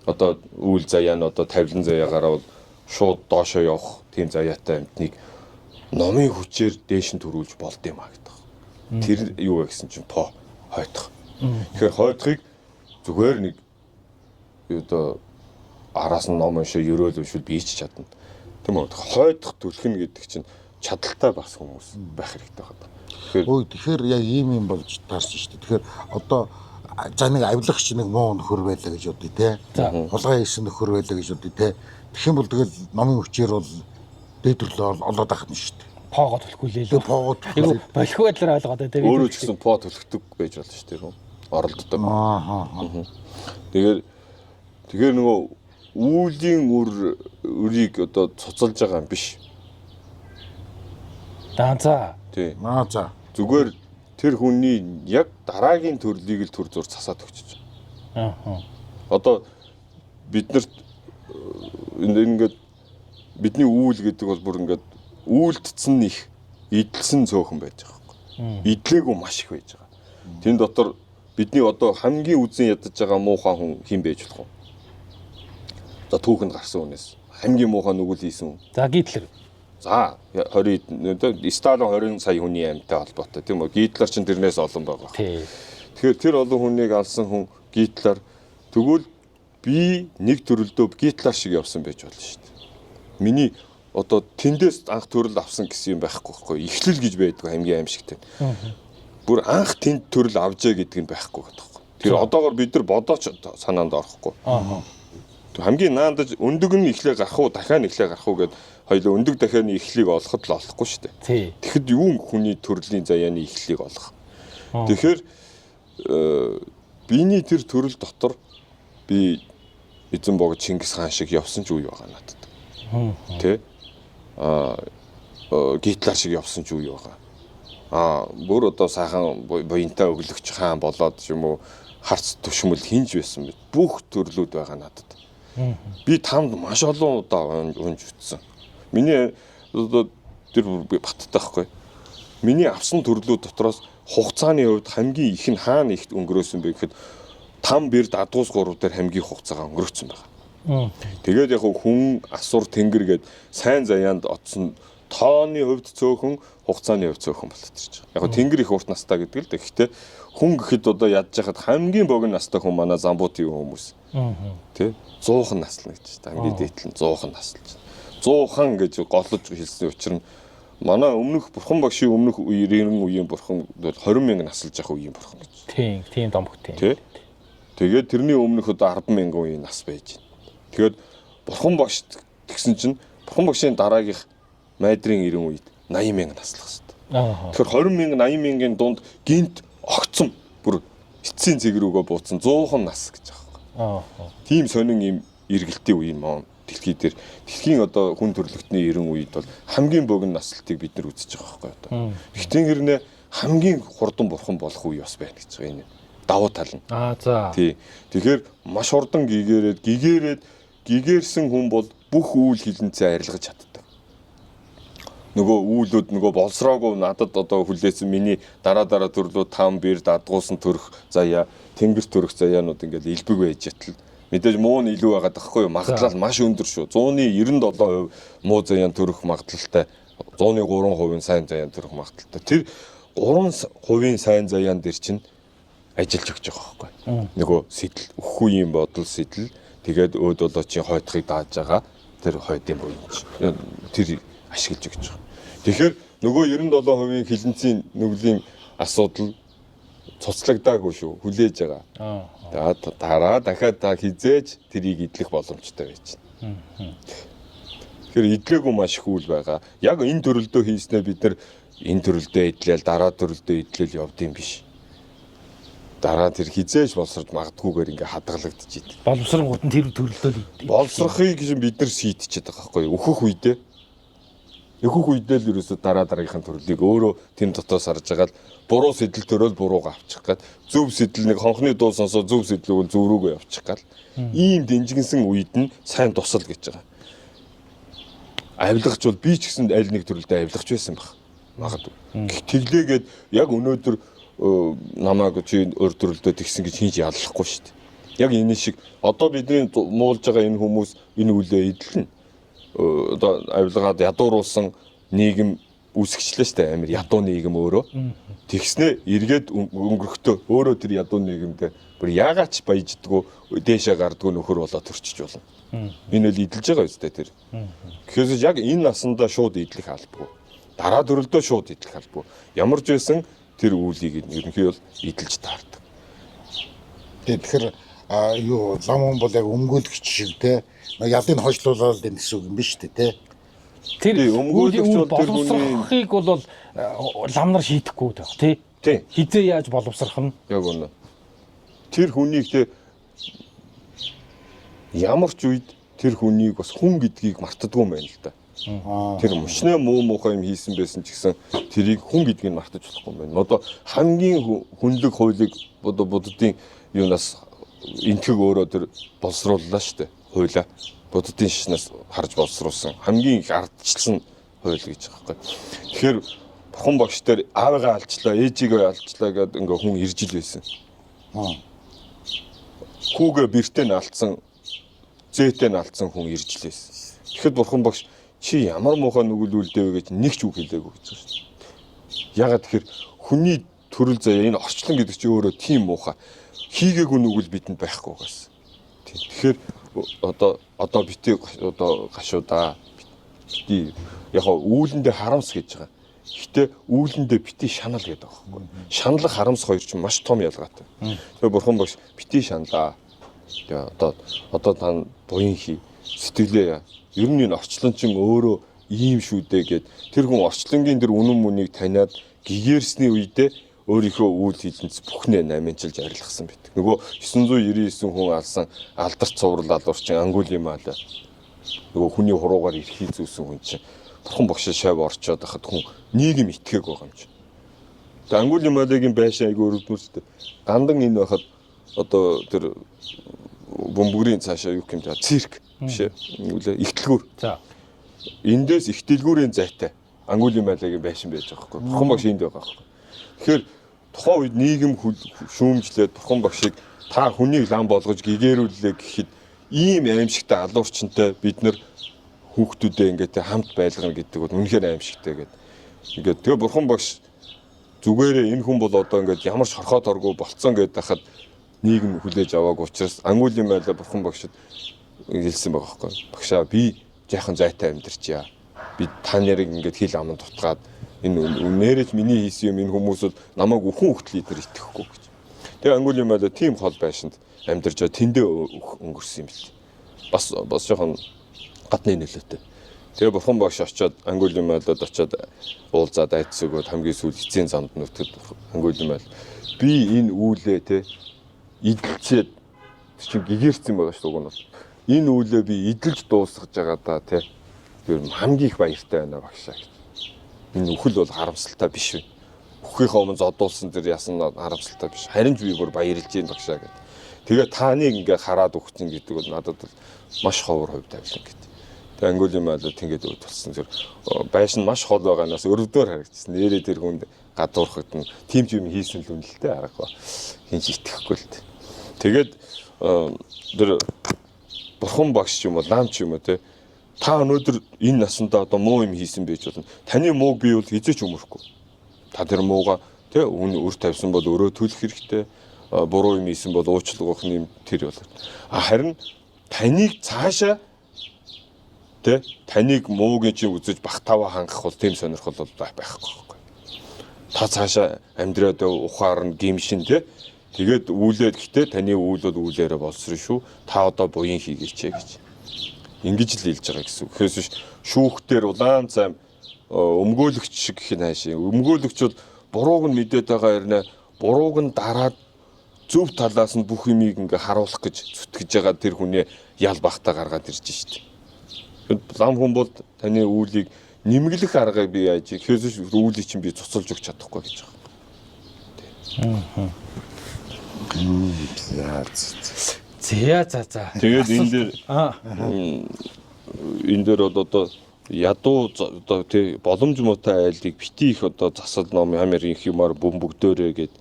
Одоо үйл заяа нь одоо тавилан заяагаар бол шууд доошоо явах тийм заяатай амьтныг номын хүчээр дээш нь төрүүлж болд юм а гэдэг. Тэр юу вэ гэсэн чинь по хойтох. Тэгэхээр хойтхыг зүгээр нэг одоо араас нь ном уншаа ерөөл уншвал би ч чадна. Тийм үү? Хойтох түлхэн гэдэг чинь чадaltaй бас хүмүүс байх хэрэгтэй байна. Тэгэхээр яг ийм юм болж таарч шүү дээ. Тэгэхээр одоо за нэг авилагч нэг муу нөхөр байлаа гэж бодъё те. Хулгай хийсэн нөхөр байлаа гэж бодъё те. Тэгэх юм бол тэгэл номын хүчээр бол дээдрлээ олоод авах нь шүү дээ. Пого төлөхгүй лээ л. Пого төлөхгүй. Болох байдлаар ойлгоод те. Өөрөө ч гэсэн по төлөхдөг байж болно шүү дээ. Оролддог. Тэгэхээр нөгөө үүлийн өрийг одоо цуцалж байгаа юм биш. За. Тий. За. Зүгээр тэр хүний яг дараагийн төрлийг л төр зур цасаад өгч байгаа. Одоо биднэрт ингээд бидний үүл гэдэг бол бүр ингээд үйлдэлсэн их идэлсэн цөөхөн байж байгаа байхгүй. Идлээгүй маш их байж байгаа. Тэн дотор бидний одоо хамгийн үзэн ядаж байгаа муухай хүн хэн байж болох вэ? За түүхэнд гарсан хүнээс хамгийн муухай нүгэл хийсэн хүн. За Гитлер. За 20 Сталин 20 сая хүний амьтаа холбоотой тийм үү? Гитлер ч тэрнээс олон байгаа. Тэгэхээр тэр олон хүнийг алсан хүн Гитлер тэгвэл би нэг төрөлдөө Гитлер шиг явсан байж болно шүү дээ. Миний одоо тэндээс анх төрөл авсан гэсэн юм байхгүй байхгүй. Эхлэл гэж байдгүй хамгийн аимшигтай. Бүр анх тэнд төрөл авжээ гэдэг нь байхгүй байхгүй. Тэр одоогор бид нар бодооч санаанд орохгүй. Хамгийн наандаж өндөг нь эхлээ гарах уу, дахиад эхлээ гарах уу гэд хоёул өндөг дахианы эхлийг олоход л олохгүй шүү дээ. Тэгэхэд юу хүний төрлийн заяаны эхлийг олох. Тэгэхээр биений тэр төрөл дотор би эзэн богд Чингис хаан шиг явсан ч үе байгаа надад. Тэ? Гитлер шиг явсан ч үе байгаа. Бүр одоо сайхан буянтай өглөгч хаан болоод юм уу харц төвшмөл хинж байсан мэт бүх төрлүүд байгаа надад. Би тамд маш олон удаа унж үтсэн. Миний одоо тэр баттай байхгүй. Миний авсан төрлүүд дотроос хугацааны хувьд хамгийн их нь хаана их өнгөрөөсөн бэ гэхэд там бэр дадгуус 3 дээр хамгийн хугацаагаа өнгөрөөсөн байгаа. Тэгээд яг хүн асур тэнгэр гээд сайн заяанд отсон тооны хувьд цөөхөн хугацааны хувьд цөөхөн болоод ирж байгаа. Яг тэнгэр их урт настай гэдэг л гэхдээ хүн гэхэд одоо ядж хахад хамгийн богино настай хүн манай замбуутын хүмүүс. Тэ 100хан наслна гэж та хамгийн дээдл нь 100хан наслж. 100хан гэж голлож хэлсэн учраас манай өмнөх бурхан багшийн өмнөх үеийн бурхан 20,000 наслж явах үеийн бурхан гэж. Тийм домхот тийм. Тэгээд тэрний өмнөх одоо 10,000 үеийн нас байж байна. Тэгээд бурхан багш тэгсэн чинь бурхан багшийн дараагийнх майдрын 90 үед 80,000 наслах хэрэгтэй. Тэгэхээр 20,000 80,000-ийн дунд гинт огцом бүр эцсийн цэг рүүгээ бууцсан 100хан нас гэж байгаа. Тийм сонин юм эргэлтийн үе юм. Дэлхийн одоо хүн төрлөختний 90 үед бол хамгийн богино наслтыг бид нар үзэж байгаа байхгүй одоо. Ихтэн хэрнээ хамгийн хурдан бурхан болох үе бас байна гэж байгаа энэ. Давуу тал нь. За. Тий. Тэгэхээр маш хурдан гигээрсэн хүн бол бүх үйл хилэнцээ арилгаж чаддаг. Нөгөө үүлүүд нөгөө болсроогүй надад одоо хүлээсэн миний дараа төрлөө там бэр дадгуусан төрөх заяа, тэнгэр төрөх заяанууд ингээд илбэг байж ятал. Мэдээж муу нь илүү байгаад байхгүй юу? Магадлал маш өндөр шүү. 197% муу заяан төрөх магадлалтай, 103% сайн заяан төрөх магадлалтай. Тэр 3% сайн заяан дээр чинь ажиллаж өгч байгаа байхгүй. Нөгөө сэтэл, өхүү юм бодол сэтэл, тэгээд өөд болоочийн хойдохыг дааж байгаа. Тэр хойдын буйнч. Тэр ашиглаж өгч байгаа. Тэгэхээр нөгөө 97% хилэнцгийн нүглийн асуудал цуцлагдаагүй шүү. Хүлээж байгаа. Дараа дахиад хизээж тэрийг идэх боломжтой байж байна. Тэгэхээр идлээгүй маш их үйл байгаа. Яг энэ төрөлдөө хийснээр бид нар энэ төрөлдөө идлээл дараа төрөлдөө идлээл явдсан биш. Дараа тэр хизээж болсорж магадгүйгээр ингээ хадгалагдчих. Боловсрон гутан тэр төрөлдөө болсрохыг бид нар шийдчихэд байгаа байхгүй юу? Өөхөх үедээ л ерөөсө дараагийнхын төрлийг өөрөө тэм дотоос харж байгаа л буруу сэтэл төрөөл буруугаа авчих гад зөв сэтэл нэг хонхны дуу сонсоо зөв сэтлүүл зөв рүүгээ явчих гал ийм дэнжигэнсэн үед нь сайн тусал гэж байгаа. Авилгач бол би ч гэсэн аль нэг төрөлдөө авилгач байсан баг. Магадгүй. Тэглээгээд яг өнөөдөр намайг чи өөр төрөлдөө тэгсэн гэж хийж яллахгүй шүү дээ. Яг энэ шиг одоо бидний муулж байгаа энэ хүмүүс энэ үлээ эдлэн одоо авилгаад ядууруулсан нийгэм үүсгэжлээ шүү дээ. Амир ядуу нийгэм өөрөө. Тэгснэ эргээд өнгөрөхдөө өөрөө тэр ядуу нийгэмдээ бүр яагаач баяждгүү дээшээ гардгүү нөхөр болоод төрчиж болно. Энэ л идэлж байгаа үстэй тэр. Тэгэхээр яг энэ насандаа шууд идэх албагүй. Дараа төрөлдөө шууд идэх албагүй. Ямар ч байсан тэр үүлийг ерөнхий бол идэлж таардаг. Тэгэхээр юу лам хүн бол яг өмгөөлөгч шиг те ялыг хойшлуулаад энэ гэсэн үг юм биш үү те. Тэр өмгөөлөгч бол тэр боловсрохыг бол ламнар шийдэхгүй байх тий. Хизээ яаж боловсрох нь? Яг үнэ. Тэр хүнийг те ямар ч үед тэр хүнийг бас хүн гэдгийг мартдаггүй юм байна л да. Тэр мушны муу муухай юм хийсэн байсан ч гэсэн тэрийг хүн гэдгийг мартаж болохгүй юм байна. Одоо хамгийн хүнлэг хуулийг буддын юунаас энтгэг өөрөө тэр боловсрууллаа шүү дээ. Хуулаа буддын шишнээс харж боловсруулсан хамгийн их ардчилсан хууль гэж байгаа байхгүй. Тэгэхээр бурхан багш дээр аавыгаа алчлаа, ээжигээ алчлаа гэдэг ингээ хүн ирж ил байсан. Хүүгээ бэртээ нь алдсан, зээтэй нь алдсан хүн ирж ил байсан. Тэгэхэд бурхан багш чи ямар муухай нүгэл үлдээвэ гэж нэг ч үг хэлээгүй гэж байна шүү дээ. Ягаад тэгэхээр хүний төрөл заяа энэ орчлон гэдэг чинь өөрөө тийм муухай. Хийгээгүй нүгэл бидэнд байхгүй гас. Тэгэхээр одоо битээ одоо гашуудаа бити яг үүлэндээ харамс гэж байгаа. Гэхдээ үүлэндээ бити шанал гэдэг байгаа байхгүй. Шаналх харамс хоёр чинь маш том ялгаатай. Тэгээ бурхан багш бити шаналаа. Тэгээ одоо та буян хий сэтгэлээ ер нь энэ орчлон чинь өөрөө ийм шүү дээ гэд тэр хүн орчлонгийн тэр үнэн мөнийг таниад гэгэрсний үедээ өөрийнхөө үйл хилэнц бүхнээ намынчилж арилгасан бит. Нөгөө 999 хүн алсан алдарч цуврал алуурчин Ангулимал нөгөө хүний хуруугаар эрхий зүүсэн хүн чинь бурхан багш шав орчоод хахад хүн нийгэм итгээг байгаа юм чинь. Тэгээ Ангулималагийн байшин айгүй өрөвдмөрстэй. Гандан энэ байхад одоо тэр бөмбөрийн цаашаа юу юм даа цирк биш ээ. Нүлээ ихтэлгүүр. За. Эндээс ихтэлгүүрийн зайтай Ангулималагийн байшин байж байгаа байхгүй. Бурхан багш энд байгаа байхгүй. Тэгэхээр тухайн үед нийгэм шүүмжлээд бурхан багшийг та хүнийг лам болгож гэгэрүүллээ гэхэд ийм аимшигтай алуурчинтай бид нар хүүхдүүдээ ингээд хамт байлгана гэдэг бол үнэхээр аимшигтай гэдэг. Ингээд тэгээ бурхан багш зүгээрээ энэ хүн бол одоо ингээд ямар ч хорхоод оргүй болцсон гэдэг хахад нийгэм хүлээж аваагүй учраас Ангулимал бурхан багшд хэлсэн байгаа байхгүй. Багшаа би жаахан зайтай амьдарчаа. Би та нарыг ингээд хил аманд тутгаад энэ нэрэж миний хийсэн юм энэ хүмүүс бол намайг өхөн хөлтөл идэр итгэхгүй гэж. Тэгээ Ангулимал тийм хол байшинд амьдарч тэндээ өнгөрсөн юм бэл. Бас жоохон гадны нөлөөтэй. Тэгээ бурхан багш очиод Ангулималд очиод уулзаад айдс өгөөд хамгийн сүүл эцсийн замд нүтгэд Ангулимал би энэ үүлээ те идэлчээд чинь гэгэрсэн байгаа шүү дээ. Энэ үүлээ би идэлж дуусгаж байгаа да те. Тэр хамгийн их баяртай байна багшаа. Энэ үхэл бол харамсалтай биш вэ? Үхийнхээ өмнө зодуулсан тэр ясан харамсалтай биш. Харин ч би бүр баярлж байна багшаа гэдэг. Тэгээ тааныг ингээ хараад өгсөн гэдэг бол надад маш ховор хувь тавилан гэдэг. Тэгээ Ангулимал тэгээд үүдэлсэн тэр байшин маш хол байгаанаас өрөвдөр харагдсан. Нэрээ тэр хүнд гадуурхад нь тийм ч юм хийсэн л үнэлтэй аргагүй. Хинч итгэхгүй л дээ. Тэгээд тэр бурхан багш ч юм уу, лам ч юм уу те та өнөөдөр энэ насандаа одоо муу юм хийсэн байж болно. Таны мууг би бол хизээч өмөрөхгүй. Та тэр мууга тий өр тавьсан бол өөрөө төлөх хэрэгтэй. Буруу юм хийсэн бол уучлах юм тэр бол. Харин таныг цаашаа тий таныг муугийн чинь үзэж бахтаваа хангах бол тийм сонирхол бол байхгүй. Та цаашаа амьдраад ухаар нь гимшин тий тэгээд үүлээд гэхдээ таны үйл бол үүлээрээ болсроо шүү. Та одоо буян хийгээч гэж. Ингэж л хэлж байгаа гэсэн үг. Хөөс биш шүүхтэр улаан зам өмгөөлөгч шиг гэх нь хаашаа. Өмгөөлөгч бол бурууг нь мэдээд байгаа хэрнээ бурууг нь дараад зөв талаас нь бүх юмыг ингээ харуулах гэж зүтгэж байгаа тэр хүний ял бахта гаргаад ирж штеп. Лам хүн бол таны үүлийг нэмгэлэх аргыг би яаж хөөс биш үүлийг чинь би цуцалж өгч чадахгүй гэж байгаа. За. Тэгээд энэ дээр одоо ядуу одоо тий боломж муутай айлыг бити их одоо засал ном ямар их юмар бөмбөгдөөрэй гэд.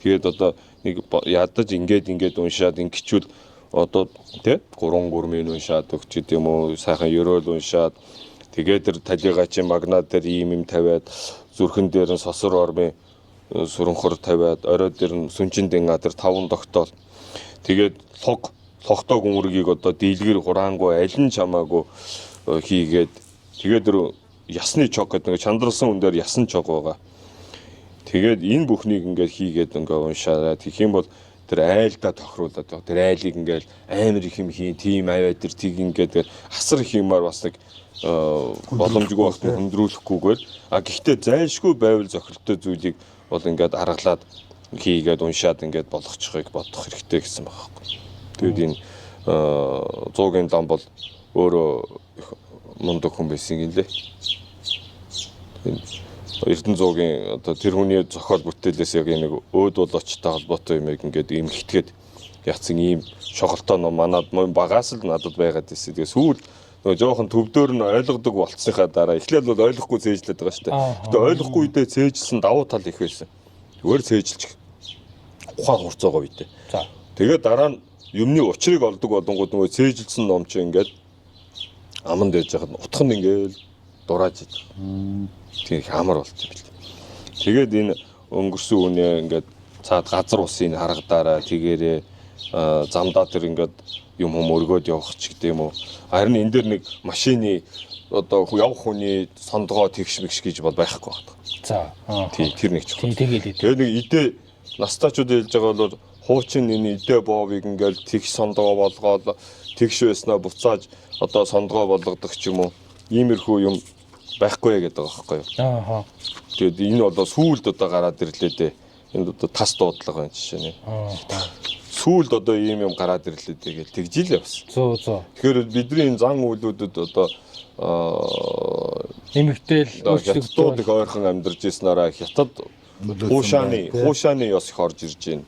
Тэгээд одоо нэг ядаж ингээд уншаад ингэчүүл одоо тий 3 гурмын уншаад өгч гэдэг юм уу сайхан ёроол уншаад тэгээд тэр талигачийн магнат дээр ийм тавиад зүрхэн дээр нь сосор ормын сүрэнхөр тавиад орой дээр нь сүнчин дэнга тэр 5 тогтоол тэгээд логтог өмөргийг одоо дийлгэр хураангуй аль нь чамаагүй хийгээд тэгээд тэр ясны чог гэдэг нэг чандралсан хүн дээр ясан чог байгаа. Тэгээд энэ бүхнийг ингээд хийгээд ингээ уншаарай. Тэгэх юм бол тэр айлдаа тохируулаад тэр айлыг ингээл амар их юм хийн тийм аваад тэр тийг ингээд асар их юмар бас нэг боломжгүй багт хөндрүүлэхгүйгээр гэхдээ зайлшгүй байвал зохиролтой зүйлийг бол ингээд аргалаад хийгээд уншаад ингээд болгочихыг бодох хэрэгтэй гэсэн байгаа байхгүй. Тэгээд энэ 100-ын лам бол өөрөө мундаг хүн байсан юм лээ. Эрдэнэ 100-ын одоо тэр хүний зохиол бүтээлээс яг нэг өөд болоочтой холбоотой юм ингээд эмхэтгээд яцсан ийм шоголтой ном манад багаас л надад байгаад байсан. Тэгээ сүүл нөгөө жоохон төвдөр нь ойлгодог болцсныхаа дараа эхлээл бол ойлгохгүй цээжлээд байгаа шүү дээ. Гэтэ ойлгохгүй үедээ цээжсэн давуу тал их байсан. Зүгээр цээжилчих ухаан хурцаага үедээ. За. Тэгээ дараа нь юмны учрыг олдог болонгууд нөгөө цээжилсэн ном чи ингээд аман дэж яхад утх нь ингээд дурааж идэв. Тийм их амар болчих юм бэл. Тэгээд энэ өнгөрсөн үнэ ингээд цаад газар усын харгадаараа тэгээрээ замдаа тэр ингээд юм өргөөд явах ч гэдэг юм уу. Харин энэ дээр нэг машины одоо явах хүний сондгоо тэгш мэгш гэж бол байхгүй байна. За. Тий, тэр нэг ч. Тэгээд Тэгээ нэг идэ настаачууд хэлж байгаа бол хуучин энэ идэ боовыг ингээд тэгш сондгоо болгоод тэгш байснаа буцааж одоо сондгоо болгодог ч юм уу. Иймэрхүү юм байхгүй гэдэг байгаа байхгүй юу. Тэгээд энэ бол сүүлд одоо гараад ирлээ дээ. Энд одоо тас дуудлага байна жишээ нь. Сүүлд одоо ийм юм гараад ирлээ дээ гэж тэгжил явсан. Зөө. Тэгэхээр бидний энэ зан үйлүүдэд одоо нэмэгдээл хятадууд их ойрхон амьдарч ирснараа хятад хуушааны ёс их орж ирж байна.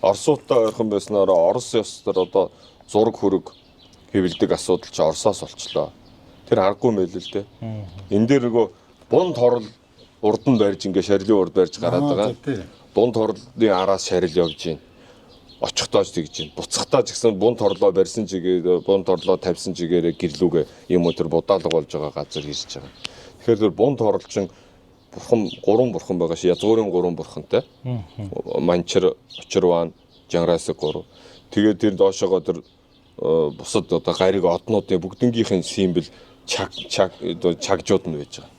Оросуудтай ойрхон байснараа Орос ёсоор одоо зураг хөрөг хэвлдэг асуудал чи Оросоос болчлоо. Тэр аргагүй мэйл л дээ. Энэ дээр нөгөө бун торол урд нь барьж ингээ шарилын урд барьж гараад байгаа. Бун торлын араас шарил явж байна. Очихтоож тэгж байна. Буцахтаа ч гэсэн бун торлоо барьсан чигээр бун торлоо тавьсан чигээрээ гэрлүүгээ юм уу тэр будаалга болж байгаа газар ирж байгаа. Тэгэхээр тэр бун торлчин бурхан 3 бурхан байгаа ши язгуурын 3 бурхантай. Манчар, Очирван, Жанрасыг 3. Тэгээд тэр доошоогоо тэр бусад одоо гариг однуудын бүгднгийнхэн символ чагжууд нь байж байгаа.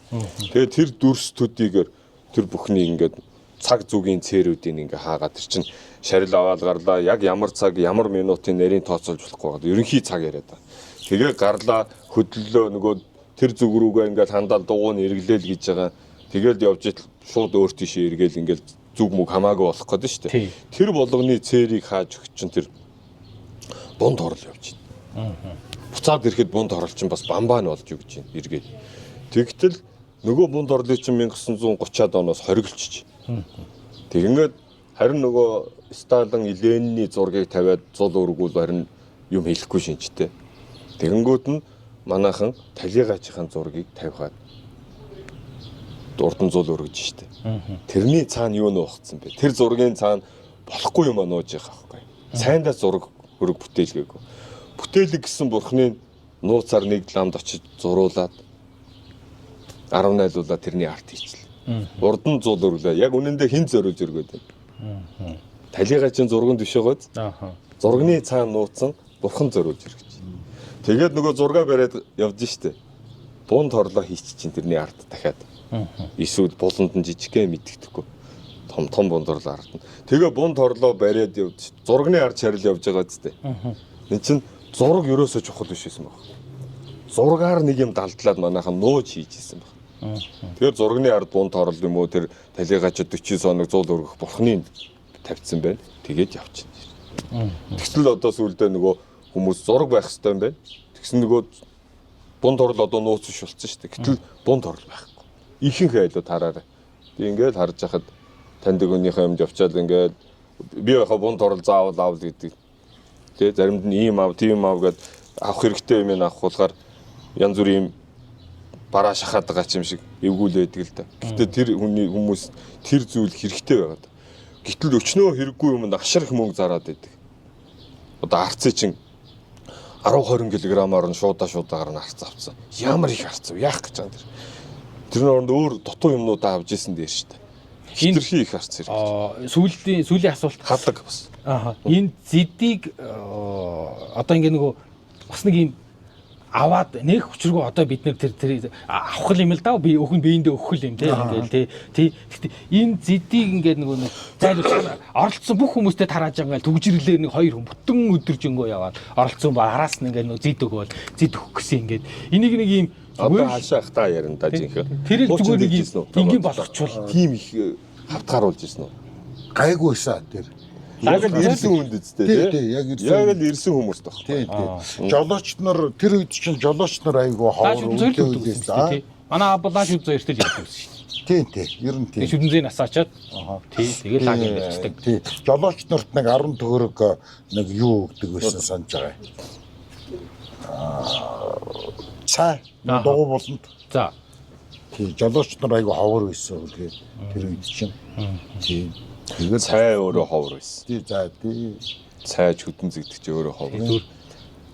Тэгээд тэр дүрстүүдийг тэр бүхний ингээд цаг зүгийн цээрүүдийн ингээ хаагаад тэр чин шарил аваад гарлаа яг ямар цаг ямар минутын нарийн тооцоолж болохгүй байгаа. Ерөнхий цаг яриад байгаа. Тэгээ гарлаа хөдлөлөө нөгөө тэр зүг рүүгээ ингээл хандаал дугуйн эргэлээл гэж байгаа. Тэгэл явж ил шууд өөр тийшээ эргээл ингээл зүг мүг хамаагүй болох гэдэг нь шүү дээ. Тэр болгоны цээрийг хааж өгч чин тэр бунд хорол явж байна. Буцаад ирэхэд бунд хорол чин бас бамбаа нь болж өгч байна эргээд. Тэгтэл нөгөө бунд хорлыг чин 1930-ад оноос хориглолчих. Тэгэнгүүт харин нөгөө Сталин Ленины зургийг тавиад зул өргүүл харин юм хэлэхгүй шинжтэй. Тэгэнгүүт нь манайхан талигачийн зургийг тавихад урдан зул өргөж штэ. Тэрний цаана юу нуугдсан бэ? Тэр зургийн цаана болохгүй юм нууж байгаа байхгүй. Сайндаа зураг өрг бүтээлгээгүй. Бүтээлэг гэсэн бурхны нууцаар нэг ламд очиж зуруулаад 18-уулаад тэрний арт хийчихлээ. Урдан зул өрлөө. Яг үнэндээ хин зориулж өргөөд байна. Талигачийн зурганд бишээгээд зурганы цаана нууцсан бурхан зориулж өргөж. Тэгээд нөгөө зургаа бариад явж штэ. Бунд хорлоо хийчих чинь тэрний арт дахиад. Эсвэл буланд нь жижигхэн мэддэхгүй. Том бунд хорлоо ардна. Тэгээ бунд хорлоо бариад явж зурганы арт шарил явж байгаа зү. Энд чинь зураг ерөөсөө чухал биш байсан баг. Зургаар нэг юм далдлаад манайхан нууж хийжсэн баг. Тэгэхээр зурганы ард бунд хорол юм уу тэр талигачд 40 соног 100 өргөх бурхныг тавьсан байна. Тэгээд явчихна. Тэгтэл одоо сүүлдээ нөгөө хүмүүс зураг байх хэрэгтэй юм байна. Тэгсэн нөгөө бунд хорол одоо нууц биш болсон шүү дээ. Гэтэл бунд хорол байхгүй. Ихэнх айлууд хараарай. Тэг ингээд харж хахад таньдаг хүнийхээ юмд явчаад ингээд би яхаа бунд хорол заавал аавал гэдэг. Тэг заримд нь ийм аав, тийм аав гэд авах хэрэгтэй юм авахулгаар янз бүрийн бараа шахаад байгаа юм шиг эвгүүлээдэг л да. Гэтэ тэр хүний хүмүүс тэр зүйл хэрэгтэй байгаад. Гэтэл өчнөө хэрэггүй юмд ашар их мөнгө зараад байдаг. Одоо арцыг чинь 10-20 кг-аар нь шуудаагаар нь арц авцсан. Ямар их арц вэ? Яах гэж байгаа юм тэр. Тэрний оронд өөр дутуу юмнуудаа авж исэн дээр шүү дээ. Хитрхи их арц ирэх. Сүүлийн асуулт хадаг бас. Энэ зэдийг одоо ингээ нөгөө бас нэг юм аваад нэг хүчргөө одоо бид нэр тэр авах юм л даа би өхөн биендээ өгөх юм те ингээл тий энэ зэдийг ингээд нэг зайлуулсан оролцсон бүх хүмүүстэй тарааж байгаа төгжирлээ нэг 2 хүн бүтэн өдөржингөө яваад оролцсон ба араас нь ингээд нэг зэд өгөөл зэд өгөх гэсэн ингээд энийг нэг юм одоо хаашаах та ярина да жинхэнэ тэр зүгээр нэг ингийн болгочвол тийм их хавтгааруулж ирсэн үү гайгүйсаа тэр яг л ирсэн хүнд үстэй тий. Яг л ирсэн хүмүүст баг. Тий. Жолооч нар тэр үед чинь жолооч нар айгүй ховор үлдээсэн тий. Манай аблааш үз хоёрт л явдаг шүү дээ. Тий. Ер нь тий. Шүдэнзээ насаачаад тий. Тэгээд лаг ярьдаг. Тий. Жолооч нарт нэг 10 төгрөг нэг юу өгдөг байсан санаж байгаа. Цай дуу болонд. За. Тий. Жолооч нар айгүй ховор байсан үлээ. Тэр үед чинь. Тий. Тэгээд цай өөрөө ховор байсан. Тий за тий. Цай хөдөн зэгдэх чи өөрөө ховор.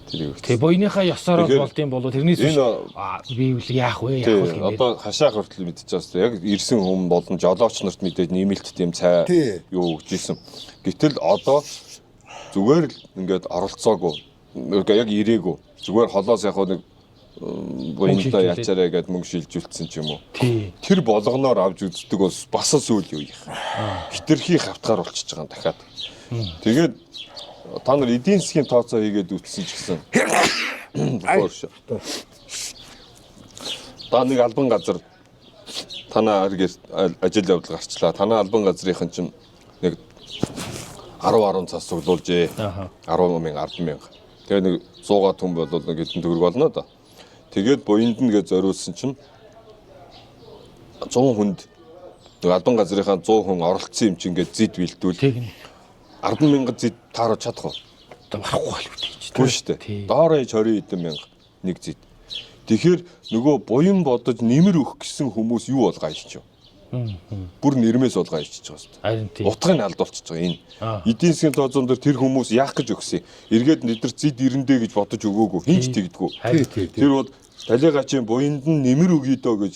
Тэгээ буйныхаа ёсоор болд юм болоо тэрнээс би үл яах вэ яах вэ. Одоо хашаа хүртэл мэдчихэж байгаа. Яг ирсэн хүн болон жолооч нарт мэдээд нэмэлт тийм цай юу өгч ийсэн. Гэтэл одоо зүгээр л ингээд оролцоогүй. Яг ирээгүй. Зүгээр холоос яг нэг буянтаа ячаараа гэдэг мөнгө шилжүүлсэн ч юм уу. Тэр болгоноор авч үздэг бас сүүл юу их. Хитрхи хавтгаар болчихж байгаа юм дахиад. Тэгээд та нар эдийн засгийн тооцоо хийгээд үтсэн ч гэсэн та нэг албан газар танаа ажил явдал гарчлаа. Танаа албан газрынхан чинь нэг 10 цас цуглуулжээ. 10 мянга 10 мянга. Тэгээ нэг 100 түн бол нэг хэдэн төгрөг болно да. Тэгээд буянд нь гэж зориулсан чинь 100 хүнд нэг албан газрынхаа 100 хүн оролцсон юм чинь ингээд зид бэлдүүл. 10 мянга зид таарч чадах уу? Марахгүй л үү. Түр штэ. Доороо 20 хэдэн мянга нэг зид. Тэгэхээр нөгөө буян бодож нэмэр өгөх гэсэн хүмүүс юу болгоо ичж юу? Бүр нэрмээс болгоо ичж байгаа шүү дээ. Утгыг нь алдуулчихж байгаа энэ. Эдийн засгийн тооцоон дээр тэр хүмүүс яах гэж өгсөн? Эргээд нэдэр зид ирэндээ гэж бодож өгөөгүй. Хинч тэгдэггүй. Тэр бол талигачийн буянд нь нэмэр өгье дөө гэж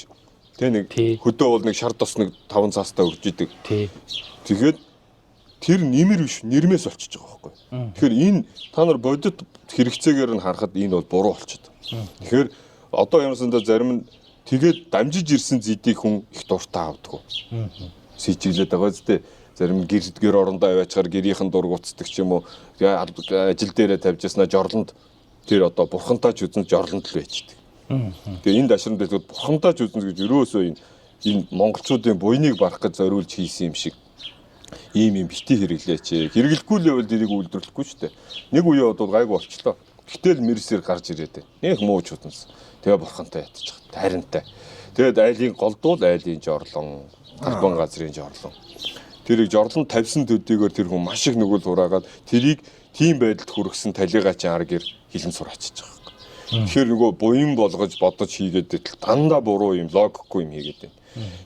тэ нэг хөдөө бол нэг шар тос нэг 5 цаастаа өгч идэг. Тэгээд тэр нэмэр биш нэрмээс болчихж байгаа байхгүй. Тэгэхээр энэ та нар бодит хэрэгцээгээр нь харахад энэ бол буруу болчиход. Тэгэхээр одоо ямарсандаа зарим нь тэгээд дамжиж ирсэн зэдийг хүн их дуртай авдаг. Сэжиглээд байгаа зү. Зарим гэр орондоо аваачаар гэрийнхэн дургуцдаг ч юм уу. Ажил дээрээ тавьж яснаа жорлонд тэр одоо бурхантаа ч үзэн жорлонд л байждаг. Тэгээ энэ дашрын дэлгүүд бурхантаа ч үзэн гэж өрөөсөө энэ монголчуудын буйныг барах гэж зориулж хийсэн юм шиг. Ийм бити хэрэглээч. Хэрэглэхгүй л байвал дэрийг үйлдвэрлэхгүй шүү дээ. Нэг үе бодвол гайгүй болчлоо. Гэтэл мэрсээр гарч ирээд нэг мууч утанс. Тэгээ бурхантай ятчих. Таринтай. Тэгээд айлын голдуул айлын жорлон, албан газрын жорлон. Тэрийг жорлон тавьсан төдийгөр тэр хүн маш их нүгэл хураагаад тэрийг тийм байдалд хүргэсэн талигачийн аргэр хилэн сураачиж байгаа. Тэгэхээр нөгөө буян болгож бодож хийгээд итэл дандаа буруу юм, логикгүй юм хийгээд байна.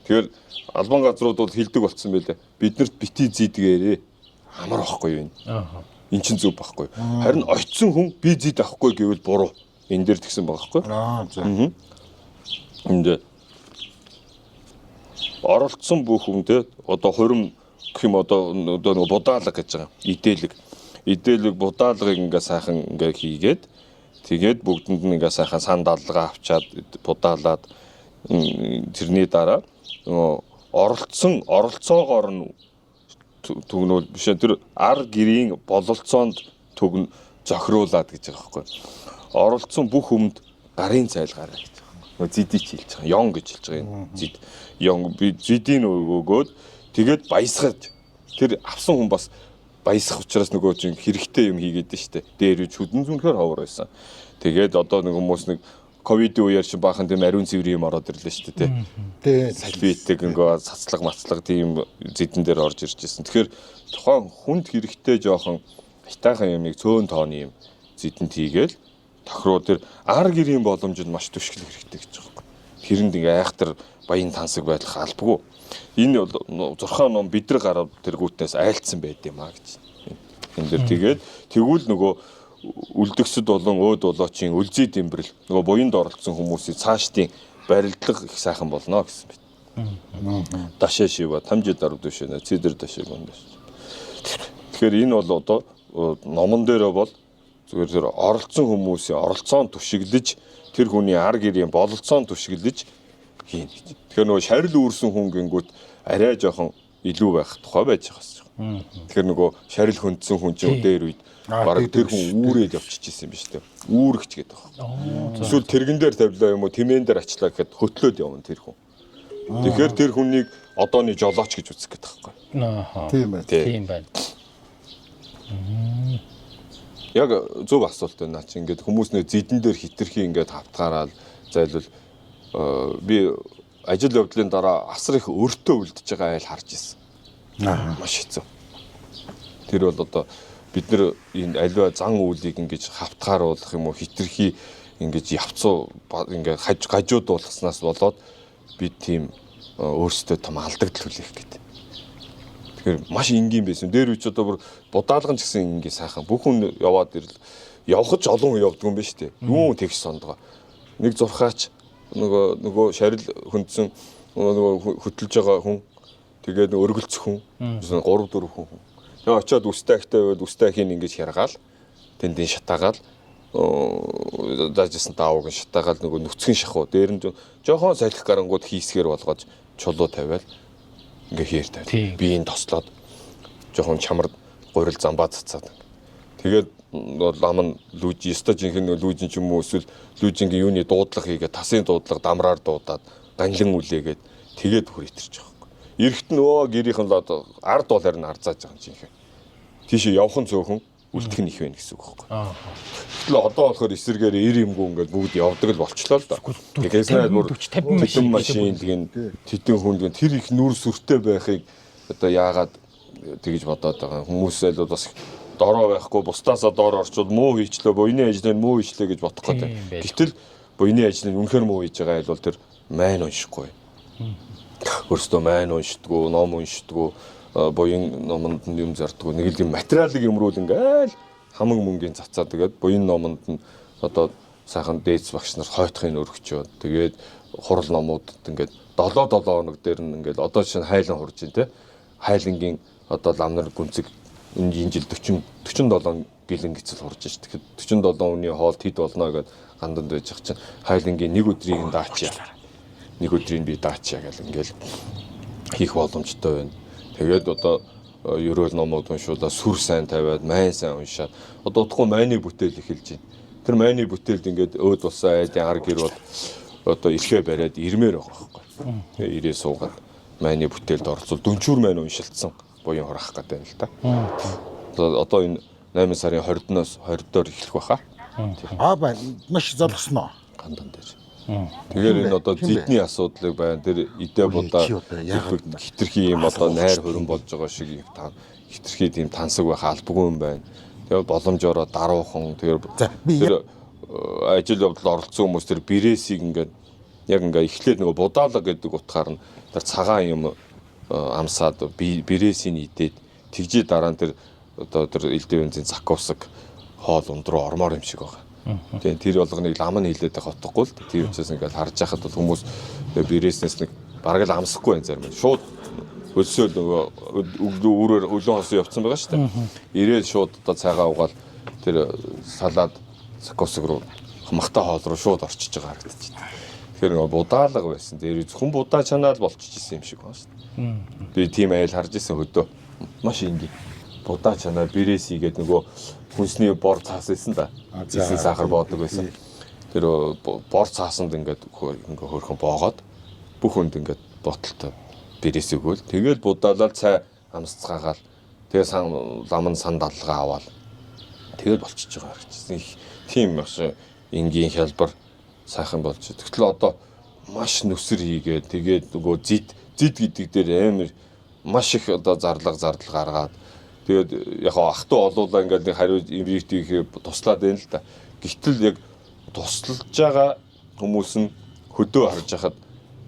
Тэгэхээр албан газрууд бол хилдэг болцсон байлаа. Биднэрт бити зидгээрээ амар واخгүй юу энэ. Эн чинь зөв байхгүй. Харин очисон хүн би зид авахгүй гэвэл буруу. Энэ дээр тэгсэн байгаа байхгүй. Энд оролцсон бүх хүнтэй одоо хурим гэх юм одоо нөгөө будаалга гэж байгаа. Идээлэг будаалгыг ингээ сайхан ингээ хийгээд тэгээд бүгдэнд нь ингээ сайхан санд алга авчаад будаалаад тэрний дараа нөгөө оролцоогоор нь түгнүүл биш тэр ар гэрийн бололцоонд түгн зохируулад гэж байгаа байхгүй. Оролцсон бүх хүнд гарын цайлгаарай гэж байгаа. Нөгөө зидий ч хэлж байгаа. Ён гэж хэлж байгаа энэ зид. Ён би зидийн өгөөд тэгээд баясгаж тэр авсан хүн бас баясах учраас нөгөө чинь хэрэгтэй юм хийгээд дээ штэ. Дээр үж хүдэн зүнхээр ховор байсан. Тэгээд одоо нэг хүмүүс нэг ковидын үеэр чи баахан тийм ариун цэврийн юм ороод ирлээ шүү дээ тий. Салфетик ингээ цацлаг тийм зэдэн дээр орж ирж байсан. Тэгэхээр тухайн хүнд хэрэгтэй жоохон хитайхан юмыг цөөн тооны юм зэдэнд хийгээл тохироо тэр ар гэрийн боломжид маш түшгэлэх хэрэгтэй гэж байгаа юм. Тэрэнд ингээ айхтар баян тансаг байх албагүй. Энэ бол зурхаан ном бид нар гарав тэргүүтнээс айлцсан байд юм а гэж. Энэ дэр тэгээд тэгвэл нөгөө үлдгэсэд болон өөд болоочийн үлзий дэмбэрэл нөгөө буянд оролцсон хүмүүсийн цаашдын барилдлага их сайхан болно гэсэн байт. Дашаа шива тамжид даруй дэшнэ цэдэр дашааг ондос. Тэгэхээр энэ бол одоо номон дээрээ бол зүгээр тэр оролцсон хүмүүсийн оролцоон түшиглэж тэр хүний ар гэрийн бололцоон түшиглэж хийн гэж. Тэгэхээр нөгөө шарил үүрсэн хүн гингүүт арай жоохон илүү байх тухай байж байгаа. Тэгэхээр нөгөө шарил хөндсөн хүн чинь дээр үед бараг тэр хүн үүрээд явчихж исэн юм биш үү? Үүрэгч гэдэг байна. Эсвэл тэрэгэн дээр тавилаа юм уу, тэмээн дээр ачлаа гэхэд хөтлөөд явна тэр хүн. Тэгэхээр тэр хүнийг одооны жолооч гэж үзэх гэдэг байхгүй. Тийм байна. Тийм байна. Яг зөв асуулт байна чи ингээд хүмүүс нэ зэдэн дээр хитрхи ингээд хавтгаараад зайлвал би ажил явдлын дараа асар их өртөө үлдэж байгаа айл харж ирсэн. Маш хэцүү. Тэр бол одоо бид нар энэ аливаа зан үйлийг ингэж хавтгааруулах юм уу хитрхи ингэж явцуу ингээд гажууд болгоснаас болоод бид тийм өөрсдөө том алдагдал хүлээх гэдэг. Тэгэхээр маш энгийн байсан. Дээр үуч одоо бүр будаалган ч гэсэн ингээ сайхан бүх хүн яваад ирэл явхаж олон хүн явдаг юм байна шүү дээ. Юу тэгш сондгоо. Нэг зурхаач нөгөө шарил хөндсөн нөгөө хөтлж байгаа хүн тэгээд өргөлцөх хүн 3-4 хүн. Тэгээ очиод үстайхтай байвал үстайхийг ингэж хяргаал. Тэндийн шатаагаал даажсэн даавууг шатаагаал нөгөө нүцгэн шахуу дээр нь жоохон салхи гарангууд хийсгэр болгож чулуу тавиал ингээ хээр тавь. Биеийн тослоод жоохон чамар гурил замбаа цацаад. Тэгээд лам нь лүүжин өстө жинхэнэ лүүжин ч юм уу эсвэл лүүжингийн юуны дуудлага хийгээд тасын дуудлага дамраар дуудаад ганлан үлээгээд тэгээд хөр итэрч байгаа юм. Эрэхт нөгөө гэрийнхэн л одоо ард болоор нь арзааж байгаа юм жинхэнэ. Тийшээ явхан цөөхөн үлдэх нь их байна гэсэн үг байхгүй. Тэгэл одоо болохоор эсэргээр ир юмгүй ингээд бүгд явдаг л болчлоо л да. Тэгээс бүр 50 машин тэдэн хүнд тэр их нүр сүртэй байхыг одоо яагаад тэгж бодоод байгаа хүмүүсээ л бас дороо байхгүй бусдаасаа доор орчууд муу хийчлээ буйны ажлыг муу хийчлээ гэж бодох гэдэг. Гэтэл буйны ажлыг үнэхээр муу хийж байгаа бол тэр майн уншихгүй. Өөрөөсөө майн уншдаггүй, ном уншдаггүй, буян номонд нь юм зардаггүй. Нэг л юм материалыг юмруул ингээл хамаг мөнгөний цацаа тэгээд буян номонд нь одоо сайхан дээдс багш нар хойтхын өргөчөө. Тэгээд хурал номуудад ингээд 7 хоног дээр нь ингээд одоо чинь хайлан хурж ин тэ. Хайлангийн одоо лам нар гүнзэг энэ жил 47 гэлэн гисэл хурж ш. Тэгэхээр 47 үний хоолт хэд болно гэдээ ганданд байж байгаа чинь хайлангийн нэг өдрийг нь даачаа. Нэг өдрийг би даачаа гэл ингээл хийх боломжтой байна. Тэгээд одоо ерөөл номууд уншуулаад сүр сайн тавиад майн сайн уншаад одоо удахгүй майны бүтээл эхэлж байна. Тэр майны бүтээлд ингээд өөд улсаа айдын ар гэр бол одоо ирэхэ бариад ирмээр байгаа байхгүй. Тэгээ ирээ суугаад майны бүтээлд орцол дөнчүүр майн уншилсан буян хурах гэдэг юм л та. Одоо энэ 8 сарын 20-ноос 20-доор эхлэх баха. Байна. Маш залгасноо. Гандан дээр. Тэгэхээр энэ одоо зэдний асуудлыг байна. Тэр идэ будаа хитрхи юм одоо найр хөрөн болж байгаа шиг юм хитрхи тийм тансаг байх албагүй юм байна. Тэгээ боломжоор даруухан тэр ажил явдал оролцсон хүмүүс тэр бирээсийг ингээд яг ингээд эхлээд нөгөө будаалга гэдэг утгаар нь тэр цагаан юм амсаад бирээсийн идээд тэгжээ дараа нь тэр одоо тэр элдв бензин закусаг хоол ундруу ормоор юм шиг байгаа. Тийм тэр болгоныг лам нь хилээд байх утгагүй л тийм учраас ингээд харж байхад бол хүмүүс бирээснээс нэг бараг л амсахгүй байх зарим. Шууд өлсөөл нөгөө өөрөөр өлөн хосон явцсан байгаа шүү дээ. Ирээд шууд одоо цайгаа угаал тэр салаад закусаг руу хамахтай хоол руу шууд орчиж байгаа харагдаж байна. Тэгэхээр нөгөө будаалга байсан. Тэр зөвхөн будаа чанаал болчихж исэн юм шиг байна шүү дээ. Би тийм айл харж исэн хөдөө маш ингийн будаа чанаа бирээсий гэдэг нөгөө хүнсний бор цаас исэн да. Зэсэн сахар боодог байсан. Тэр бор цаасанд ингээд хөрхөн боогоод бүх хүнд ингээд боталтай бирээс өгөөл. Тэгэл будаалал цай амсцгаагаал. Тэгээ лам нь санд алгаа аваад тэгэл болчихж байгаа хэрэгжсэн. Тийм маш энгийн хялбар сайхан болж. Тэгтэл одоо маш нүсэр хийгээд тэгээд нөгөө зид гэдэг дээр амар маш их одоо зарлага гаргаад тэгээд яг ах トゥ олуулаа ингээд нэг хариу имритийг туслаад байна л да. Гэтэл яг тусалж байгаа хүмүүс нь хөдөө харж хахад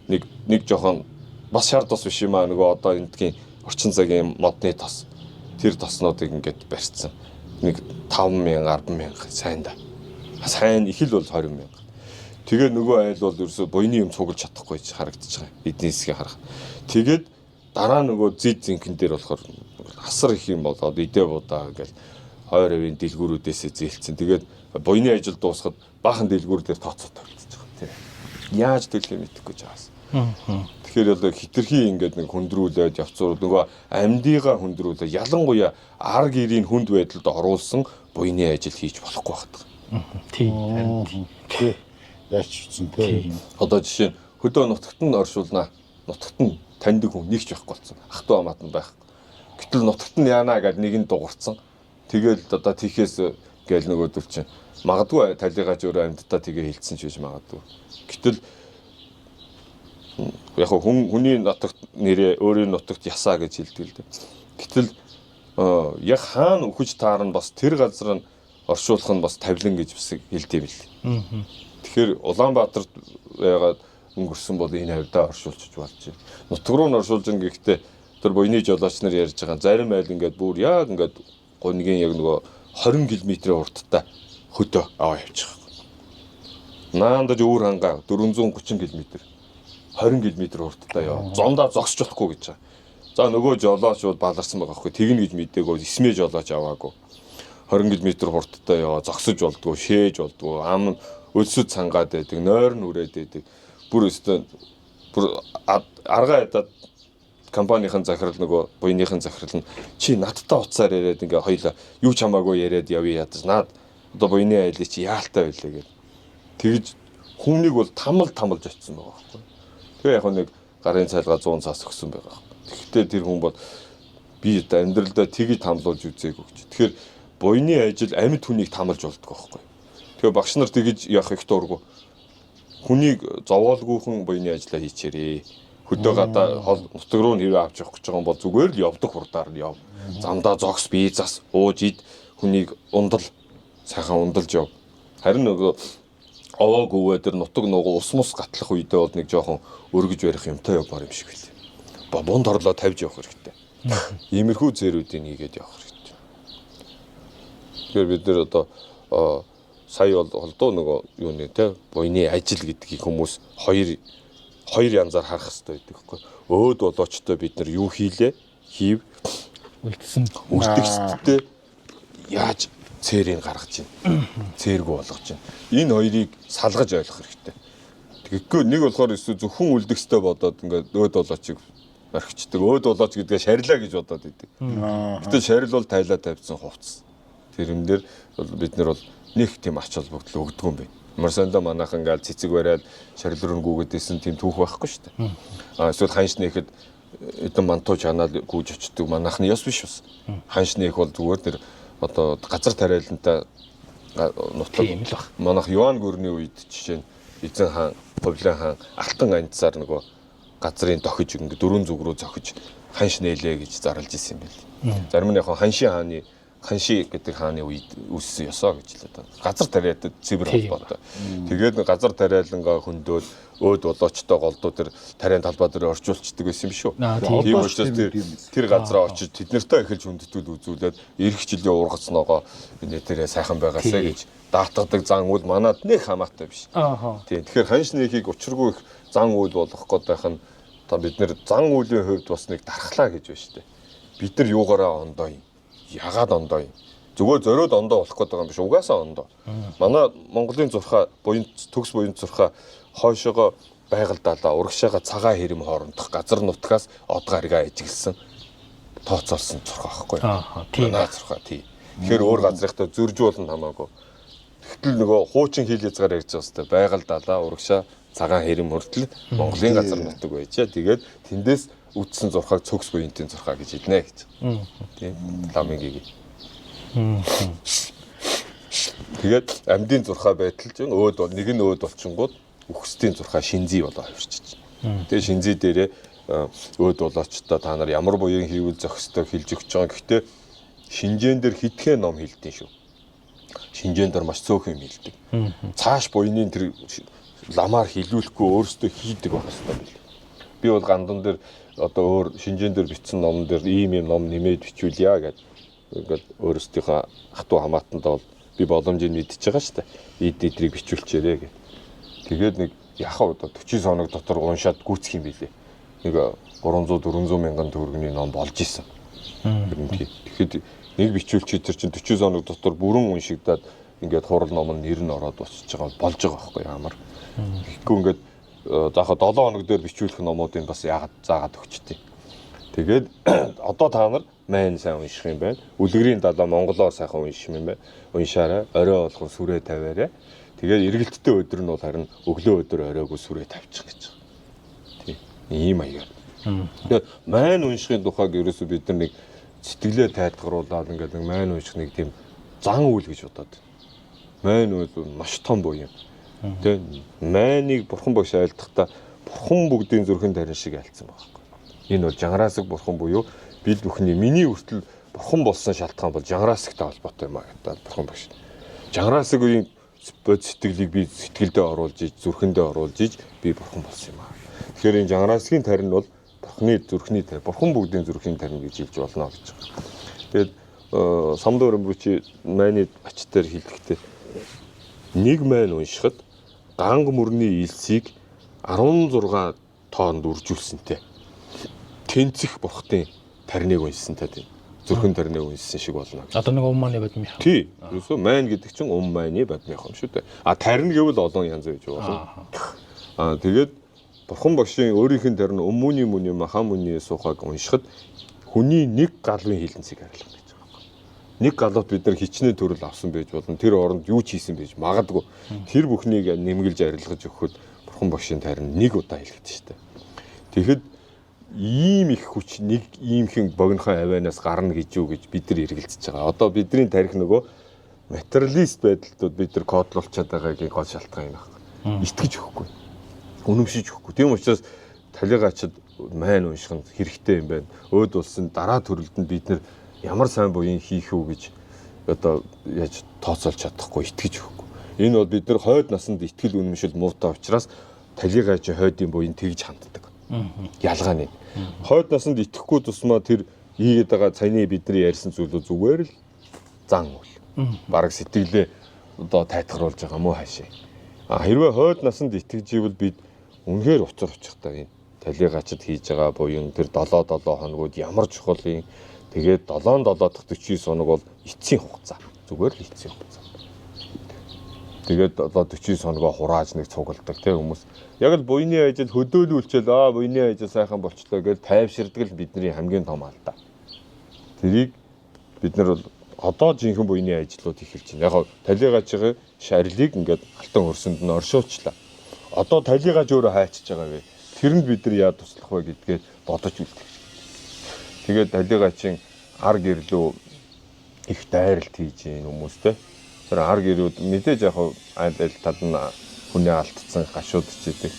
нэг жоохон бас шар тос биш юм аа нөгөө одоо эндгийн орчин цагийн модны тос тэр тоснуудыг ингээд барьцсан. Нэг 5,000 10,000 сайн да. Сайн их л бол 20,000. Тэгээд нөгөө айл бол ерөөсө буйны юм цуглаж чадахгүй харагдаж байгаа. Эдний хэсгийг харах. Тэгээд дараа нөгөө зид зинхэн дээр болохоор асар их юм болоод идэ будаа ингээл 20% дэлгүүрүүдээсээ зээлцсэн. Тэгээд буйны ажил дуусахад баахан дэлгүүр дээр тооцоо тавьчихж байгаа тийм. Яаж төлөх мэдэхгүй жаас. Тэгэхээр бол хитрхи ингээд нэг хөндрүүлээд явцуур нөгөө амьдыгаа хөндрүүлээ ялангуяа ар гэрийн хүнд байдалд оруулсан буйны ажил хийж болохгүй байна. Тийм. Яаж чийсэн те. Одоо жишээ нь хөдөө нутагт нь оршуулнаа. Нутагт нь таньдаг хүн нэгч байхгүй болсон. Ах トゥ амаат нь байх. Гэтэл нутагт нь яанаа гэдэг нэг нь дуурцсан. Тэгэл одоо тийхээс гээл нөгөөдөл чинь магадгүй талигаач өөрөө амьдтаа тэгээ хилцсэн ч гэж магадгүй. Гэтэл яг хүний нутагт нэрээ өөрийн нутагт ясаа гэж хэлдэг л дээ. Гэтэл яг хаана үхэж таарна бас тэр газар нь оршуулах нь бас тавилан гэж бас хэлдэв бил. Тэгэхээр Улаанбаатарт ягаад өнгөрсөн бол энэ хавьдаа оршуулчих болж байна. Нутаг руу нь оршуулж ин гэхдээ тэр буйны жолооч нар ярьж байгаа зарим айл ингээд бүр яг ингээд гонгийн яг нөгөө 20 км-ийн урттай хөдөө аваа явчих. Наандаж өөр хангаа 430 км 20 км урттай яа. Зондоо зогсож болохгүй гэж байгаа. За нөгөө жолооч бол баларсан байгаа хгүй. Тэгнэ гэж мэдээгүй эсмээ жолооч аваагүй. 20 км хурдтай яваа зогсож болдгоо, шээж болдгоо, ам өлсөд цангаад байдаг, нойр нүрээд байдаг. Бүр өстө бүр аргаа ядаад компанийн захирал нөгөө буйныхын захирал нь чи надтай уцаар яриад ингээ хоёлаа юу ч хамаагүй яриад явъя ядаж наад одоо буйны айлыг чи яалтай байлаа гэд. Тэгж хүмнийг бол тамалж очсон байгаа байхгүй. Тэгээ яг нэг гарын цайлгаа 100 цаас өгсөн байгаа. Тэгэхдээ тэр хүн бол би амьдралдаа тгий тамлуулж үзээгүй гэж. Тэгэхээр буйны ажил амьд хүнийг тамалж болдгоо байхгүй. Тэгээ багш нар тэгж явах их дуургүй. Хүнийг зовоолгүйхэн буйны ажиллаа хийчээрээ. Хөдөө гадаа хол нутаг руу нэрээ авч явах гэж байгаа юм бол зүгээр л явдаг хурдаар нь яв. Замдаа зогс визас ууж ид хүнийг сайхан ундалж яв. Харин нөгөө овоог өвөө тэр нутаг нугу ус мус гатлах үедээ бол нэг жоохон өргөж барих юмтай явбар юм шиг билээ. Бунд орлоо тавьж явах хэрэгтэй. Иймэрхүү зээрүүдийг хийгээд явах хэрэгтэй. Тэгэхээр бид нэр одоо сая бол доо нөгөө юу нэ те буйны ажил гэдгийг хүмүүс хоёр янзаар харах хэрэгтэй байдаг байхгүй. Өөд болоочтой бид нар юу хийлээ? Хийв үлдгэсдтэй яаж цээрийг гаргаж чинь. Цээргүй болгож чинь. Энэ хоёрыг салгаж ойлгох хэрэгтэй. Тэгэхгүй нэг болохоор зөвхөн үлдгэстэй бодоод ингээд өөд болоочийг орхичдаг. Өөд болооч гэдгээ шарилаа гэж бодоод идэг. Гэтэл шарил бол тайлаа тавьсан хувцас. Тэрэн дээр бид нар бол нэг тийм ач холбогдол өгдөг юм байна. Марсандо манайхан ингээл цэцэг бариад шарил руу гүгэдсэн тийм түүх байхгүй шүү дээ. Эсвэл ханш нэхэд эдэн мантуу чанаал гүйж очдөг манайхны ёс биш бас. Ханш нэх бол зүгээр тэр одоо газар тариалантай нутаг манайх Юан гүрний үед жишээ нь эзэн хаан, Хувлын хаан алтан анцаар нөгөө газрын дохиж ингээ дөрвөн зүг рүү зохиж ханш нээлээ гэж зарлж исэн юм байл. Зарим нь яг ханши гэдэг хааны үед үүссэн ёсоо гэж л одоо газар тариад цэвэр холбоотой. Тэгээд газар тариалангаа хөндөөл өөд болоочтой голдуу тэр тариан талбай дээр орчуулцдаг байсан юм шүү. Тийм учраас тэр газараа очиж тэд нартай эхэлж хүндэтгэл үзүүлээд эх жилийн ургацноогоо тэрэ сайхан байгаасаа гэж даатгадаг зан үйл манад нэг хамаатай биш. Тийм тэгэхээр ханш нэхийг учиргүй их зан үйл болгох гээд байх нь одоо бид нэр зан үлийн хувьд бас нэг дархлаа гэж байна шүү дээ. Бид нар юугаараа ондоо юм. Ягаад ондоо юм. Зүгээр зориод ондоо болох гээд байгаа юм биш. Угаасаа ондоо. Манай Монголын зурхаа төгс буян зурхаа хойшоогоо байгальдаалаа урагшаага цагаан хэрэм хоорондох газар нутгаас од гаригаа ижиглсэн тооцоолсон зурхаа байхгүй. Тийм. Манай зурхаа тий. Тэгэхээр өөр газрынхтай зөржүүлэн хамаагүй. Тэгтэл нөгөө хуучин хил хязгаар ярьж байгаа хэвээр байгальдаалаа урагшаа цагаан хэрэм хүртэл Монголын газар нутаг байжээ. Тэгээд тэндээс үтсэн зурхааг цогс буянтын зурхаа гэж хэлнэ гэж. Тийм. Ламингийг. Тэгээд амьдын зурхаа байтал ч өөд бол нэг нь өөд болчингууд үхсдийн зурхаа шинзий болоо хувирчиж. Тэгээд шинзий дээрээ өөд болоочтой та нар ямар буян хийвэл зохистой хэлж өгч байгаа. Гэхдээ шинжээн дээр хитгэн ном хэлдэг шүү. Шинжээн дээр маш цөөхөн юм хэлдэг. Цааш буйны тэр ламаар хилүүлэхгүй өөрөөсөө хийдэг байх хэрэгтэй байл. Би бол гандан дээр одоо өөр шинжээн дээр бичсэн номн дээр ийм ном нэмээд бичүүлье гэдэг. Ингээд өөрөөсдийнхөө хатуу хамаатандаа бол би боломжийг мэдчихэж байгаа шүү дээ. Эдрийг бичүүлчээрээ гэх. Тэгээд нэг яхаа одоо 40 хоног дотор уншаад гүйцэх юм билээ. Нэг 300-400 мянган төгрөгийн ном болж исэн. Тэгэхэд нэг бичүүлчид тэр чинь 40 хоног дотор бүрэн уншигдаад ингээд хурал ном нь нэр нь ороод босч байгаа болж байгаа байхгүй ямар. Тэгэхгүй ингээд заахаа 7 хоног дээр бичүүлэх номуудыг бас яагаад заагаад өгчтээ. Тэгээд одоо та нар майн сайн унших юм байна. Үлгэрийн далаа монголоор сайхан унших юм байна. Уншаарай. Орой болгон сүрээ тавиарай. Тэгээд эргэлттэй өдөр нь бол харин өглөө өдөр оройгүй сүрээ тавьчих гэж байгаа. Тийм. Ийм аягаар. Тэгээд майн уншихын тухайг ерөөсөө бид нар нэг сэтгэлээ тайлгаруулаад ингээд майн унших нэг тийм зан үйл гэж бодоод. Майн үйл маш том буян. Тэгээд майныг бурхан багш айлдахдаа бурхан бүгдийн зүрхэн тарин шиг айлцсан байна. Энэ бол жангараасаг бурхан буюу бид бүхний миний хүртэл бурхан болсон шалтгаан бол жангараасагтай холбоотой юм а гэдэг бурхан багш. Жангараасагийн бод сэтгэлийг би сэтгэлдээ оруулж иж зүрхэндээ оруулж иж би бурхан болсон юм а. Тэгэхээр энэ жангараасгийн тарин бол бурханы зүрхний тарин, бурхан бүгдийн зүрхийн тарин гэж хэлж болно гэж байна. Тэгээд Самдын Өрөмбөчи майны ачтаар хэлэхдээ нэг майн уншихад ганг мөрний илсийг 16 тоонд үржүүлсэнтэй. тэнцэх бурхтын тарныг уншсантай тийм. Зүрхэн тарныг уншсан шиг болно. Одоо нэг умманы бадмих. Тий. Ерөөсөө майн гэдэг чинь майны бадмих юм шүү дээ. Тарин гэвэл олон янз байж болно. Тэгээд бурхан багшийн өөрийнх нь тарин өмнөний мөний махан мөний суухаг уншихад хүний нэг галвын хилэнцгийг харилах гэж байгаа юм. Нэг галууд бид нар хичнээн төрөл авсан байж болно. Тэр оронд юу ч хийсэн байж магадгүй. Тэр бүхнийг нэмгэлж арилгаж өгөхөд бурхан багшийн тарин нэг удаа хэлэхэд шүү дээ. Тэгэхэд ийм их хүч нэг иймхэн богинохоо авианаас гарна гэж юу гэж бид нар эргэлзэж байгаа. Одоо бидний тарих нөгөө материалист байдалтууд бид нар кодлуулчаад байгаагийн гол шалтгаан юм байна. Итгэж өгөхгүй. Үнэмшиж өгөхгүй. Тийм учраас талигаачид майн унших нь хэрэгтэй юм байна. Өөд улсын дараа төрөлд нь бид нар ямар сайн буян хийх үү гэж одоо яаж тооцоолж чадахгүй, итгэж өгөхгүй. Энэ бол бид нар хойд наснд итгэл үнэмшил муутай учраас талигаачи хойдын буян тэгж ханддаг. Ялгааны. Хойд наснд итгэхгүй тусмаа тэр ийгээд байгаа цайны бидний ярьсан зүйлүүд зүгээр л зан үл. Бараг сэтгэлээ одоо тайтгаруулж байгаа мó хаашаа. Хэрвээ хойд наснд итгэж ивэл бид үнэхээр учир учиртай юм. Талигаачид хийж байгаа буюу тэр 7 хоногуд ямар чухал юм. Тэгээд 7 дахь 49 хоног бол эцсийн хугацаа. Зүгээр л эцсийн хугацаа. Тэгээд 49 хоногоо хурааж нэг цугладаг тийм хүмүүс. Яг л буйны ажил хөдөөлүүлчихэл буйны ажил сайхан болчлоо гэж тайвширдаг л бидний хамгийн том алдаа. Тэрийг бид нар бол одоо жинхэнэ буйны ажлууд эхэлж байна. Яг талигаачийн шарилыг ингээд алтан хөрсөнд нь оршуулчлаа. Одоо талигач өөрөө хайчиж байгаа вэ? Тэрэнд бид нар яа туслах вэ гэдгээ бодож үлдэх. Тэгээд талигаачийн ар гэрлүү их дайралт хийж гин хүмүүстэй. Тэр ар гэрүүд мэдээж яг аль тал нь хүний алдсан гашуудч идэг.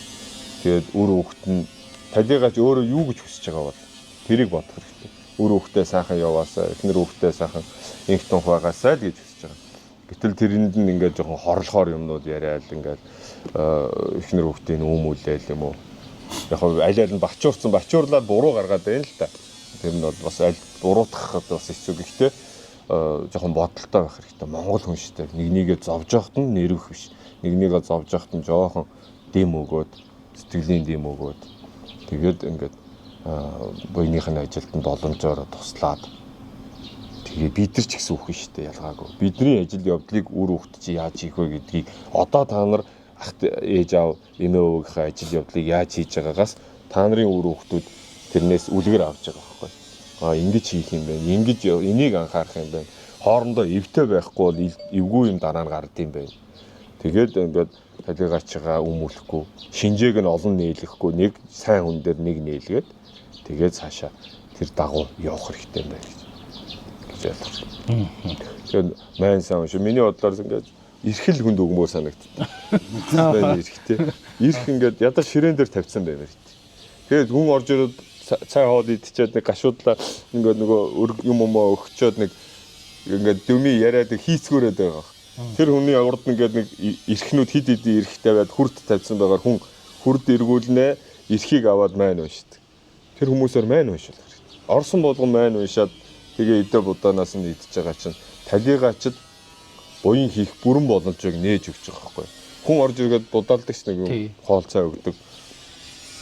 Тэгээд үр хөвгт нь талигач өөрөө юу гэж хүсэж байгаа бол тэрийг бодох хэрэгтэй. Үр хөвгтөө сайхан яваасаа, эхнэр хөвгтөө сайхан инх тунх байгаасаа л гэж хүсэж байгаа. Гэтэл тэрэнд нь ингээд жоохон хорлохоор юмнууд яриад ингээд эхнэр хөвгтийн үүмүүлээл юм уу. Яг аль нь бачуурлаад буруу гаргаад байна л та. Тэр нь бол бас аль буруутгахад бас хэцүү гэхдээ жоохон бодолтой байх хэрэгтэй. Монгол хүн шүү дээ. Нэгнийгээ зовж явахт нь нэрвэх биш. Нэгнийгээ зовж явахт нь жоохон дэм өгөөд, сэтгэлийн дэм өгөөд тэгээд ингээд буйныхын ажилд нь боломжоор туслаад тэгээ бид нар ч гэсэн үхэн шүү дээ. Ялгаагүй. Бидний ажил явдлыг үр хөвгт чи яаж хийх вэ гэдгийг одоо та нар ахт ээж аав эмээ өвгийнхээ ажил явдлыг яаж хийж байгаагаас та нарын үр хөвгтүүд тэрнээс үлгэр авч байгаа байхгүй. Ингэж хийх юм байна. Ингэж энийг анхаарах юм байна. Хоорондоо эвтэй байхгүй бол эвгүй юм дараа нь гард юм байна. Тэгээд ингээд талигаачгаа өмүүлэхгүй, шинжээг нь олон нээлгэхгүй, нэг сайн хүн дээр нэг нээлгээд тэгээд цаашаа тэр дагуу явах хэрэгтэй юм байна гэж ойлгож байна. Тэгээд майн сайн шүү. Миний бодлоор ингээд эрхэл хүнд өгмөр санагддаг. Байна эрхтэй. Эрх ингээд ядаж ширээн дээр тавьсан байна хэрэгтэй. Тэгээд хүн орж ирээд цай хоол идчихэд нэг гашуудлаа ингээд нөгөө юм өгчөөд нэг ингээд дөмий яриад хийцгүүрээд байгаа. Тэр хүний урд ингээд нэг эрхнүүд хид хидийн эрх тавиад хүрд тавьсан байгаар хүн хүрд эргүүлнэ, эрхийг аваад майн уншдаг. Тэр хүмүүсээр майн уншуулах хэрэгтэй. Орсон болгон майн уншаад тэгээ эдэ будаанаас нь идчихэж байгаа чинь талигаачид буян хийх бүрэн боломжийг нээж өгч байгаа байхгүй. Хүн орж ирээд будалдаг ч нэг юм хоол цай өгдөг.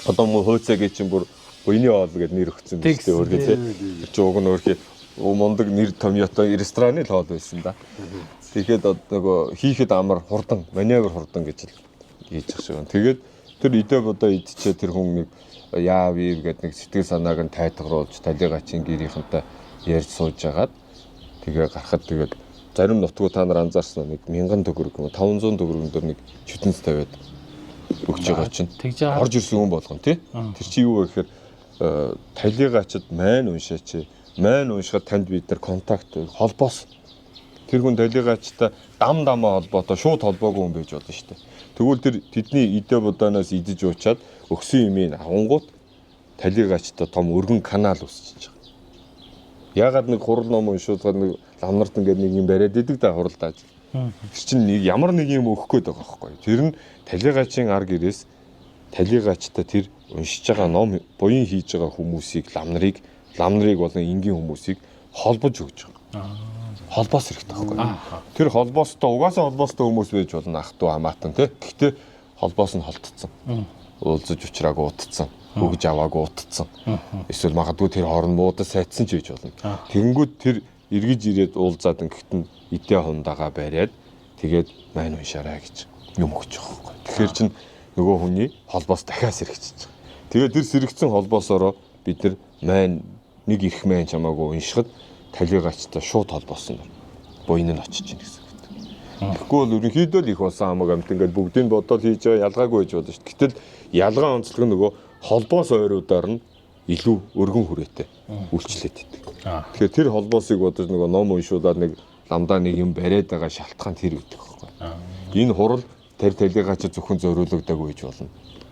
Одоо мөн хөөцөөгээ чинь бүр буйны хоол гэдэг нэр өгсөн биз дээ өөрөө тий. Чи уг нь өөрхий мундаг нэр томьёотой рестораны л хоол байсан да. Тэгэхээр нөгөө хийхэд амар хурдан, маневр хурдан гэж хийж байгаа шүү. Тэгээд тэр идэ бодоо идчихээ тэр хүн нэг яав гэдэг нэг сэтгэл санааг нь тайтгаруулж талигаачийн гэрийнхэнтэй ярьж сууж агаад тэгээ гарахад тэгээд зарим нутгуу та нар анзаарсан нэг 1000 төгрөг юм 500 төгрөгөн дээр нэг чүтэнц тавиад өгч байгаа чинь орж ирсэн хүн болгон тий. Тэр чи юу вэ гэхээр талигаачид майн уншаач. Майн уншихад танд бид нар контакт холбоос тэр хүн талигаачтай дамаа холбоотой шууд холбоогүй хүн байж болно шүү дээ. Тэгвэл тэр тэдний идэ будаанаас идэж уучаад өгсөн юмыг авангууд талигаачтай том өргөн канал үүсчихэж байгаа. Ягаад нэг хурал ном уншуулгаад нэг ламнарт ингээд нэг юм бариад идэг да хуралдааж. Тэр чинь нэг ямар нэг юм өгөх гээд байгаа байхгүй. Тэр нь талигаачийн ар гэрээс талигаачтай тэр уншиж байгаа ном буян хийж байгаа хүмүүсийг ламнарыг болон энгийн хүмүүсийг холбож өгч байгаа. Холбоос хэрэгтэй байхгүй. Тэр холбоостой угаасаа холбоостой хүмүүс байж болно ах トゥ хамаатан тий. Гэхдээ холбоос нь холтцсон. уулзаж уулзраагүй утцсан. Өгж аваагүй утцсан. Эсвэл магадгүй тэр хооронд муудад сайтсан ч гэж болно. Тэгэнгүүт тэр эргэж ирээд уулзаад ингэхтэн идэ хундагаа бариад тэгээд мань уншаарай гэж юм өгч байгаа байхгүй. Тэгэхээр чин нөгөө хүний холбоос дахиад сэрэгчэж байгаа. Тэгээд тэр сэрэгцэн холбоосороо бид нар мань нэг их мань чамаагүй уншихад талигачтай шууд холбоосон буйн нь очиж ийн гэсэн үг. Тэгэхгүй бол ерөнхийдөө л их болсон хамаг амт ингээд бүгдийг бодоод хийж байгаа ялгаагүй байж болно шүү дээ. Гэтэл ялгаа онцлог нь нөгөө холбоос ойруудаар нь илүү өргөн хүрээтэй үйлчлээд идэг. Тэгэхээр тэр холбоосыг бодож нөгөө ном уншуулаад нэг ламдаа нэг юм бариад байгаа шалтгаан тэр үүдэг байхгүй. Энэ хурал тэр талигаач зөвхөн зориулагдаагүй байж болно.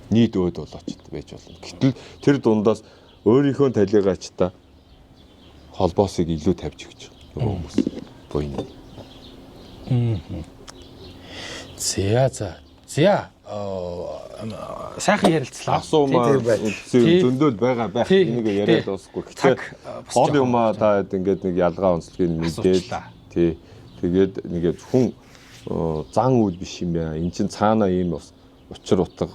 Нийт өөд болооч байж болно. Гэтэл тэр дундаас өөрийнхөө талигаачтай холбоосыг илүү тавьж өгч нөгөө хүмүүс буйна. За сайхан ярилцлаа. Асуумаа зөндөл байгаа байх энийг яриад дуусахгүй. Гэтэл хол юмаа та ингээд нэг ялгаа онцлогийг мэдээд тий тэгээд нэгээд хүн зан үйл биш юм яа. Энд чинь цаана ийм учир утга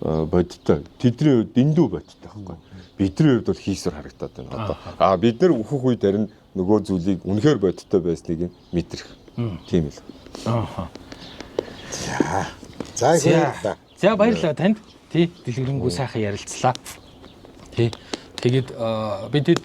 бодтой. Тэдний хувьд дэндүү бодтой байхгүй. Бидний хувьд бол хийсвэр харагдаад байна. Одоо бид нар өөхөх үед харин нөгөө зүйлийг үнэхээр бодтой байсныг мэдрэх. Тийм л. За баярлалаа танд. Тий дэлгэрэнгүй сайхан ярилцлаа. Тий тэгээд бидэд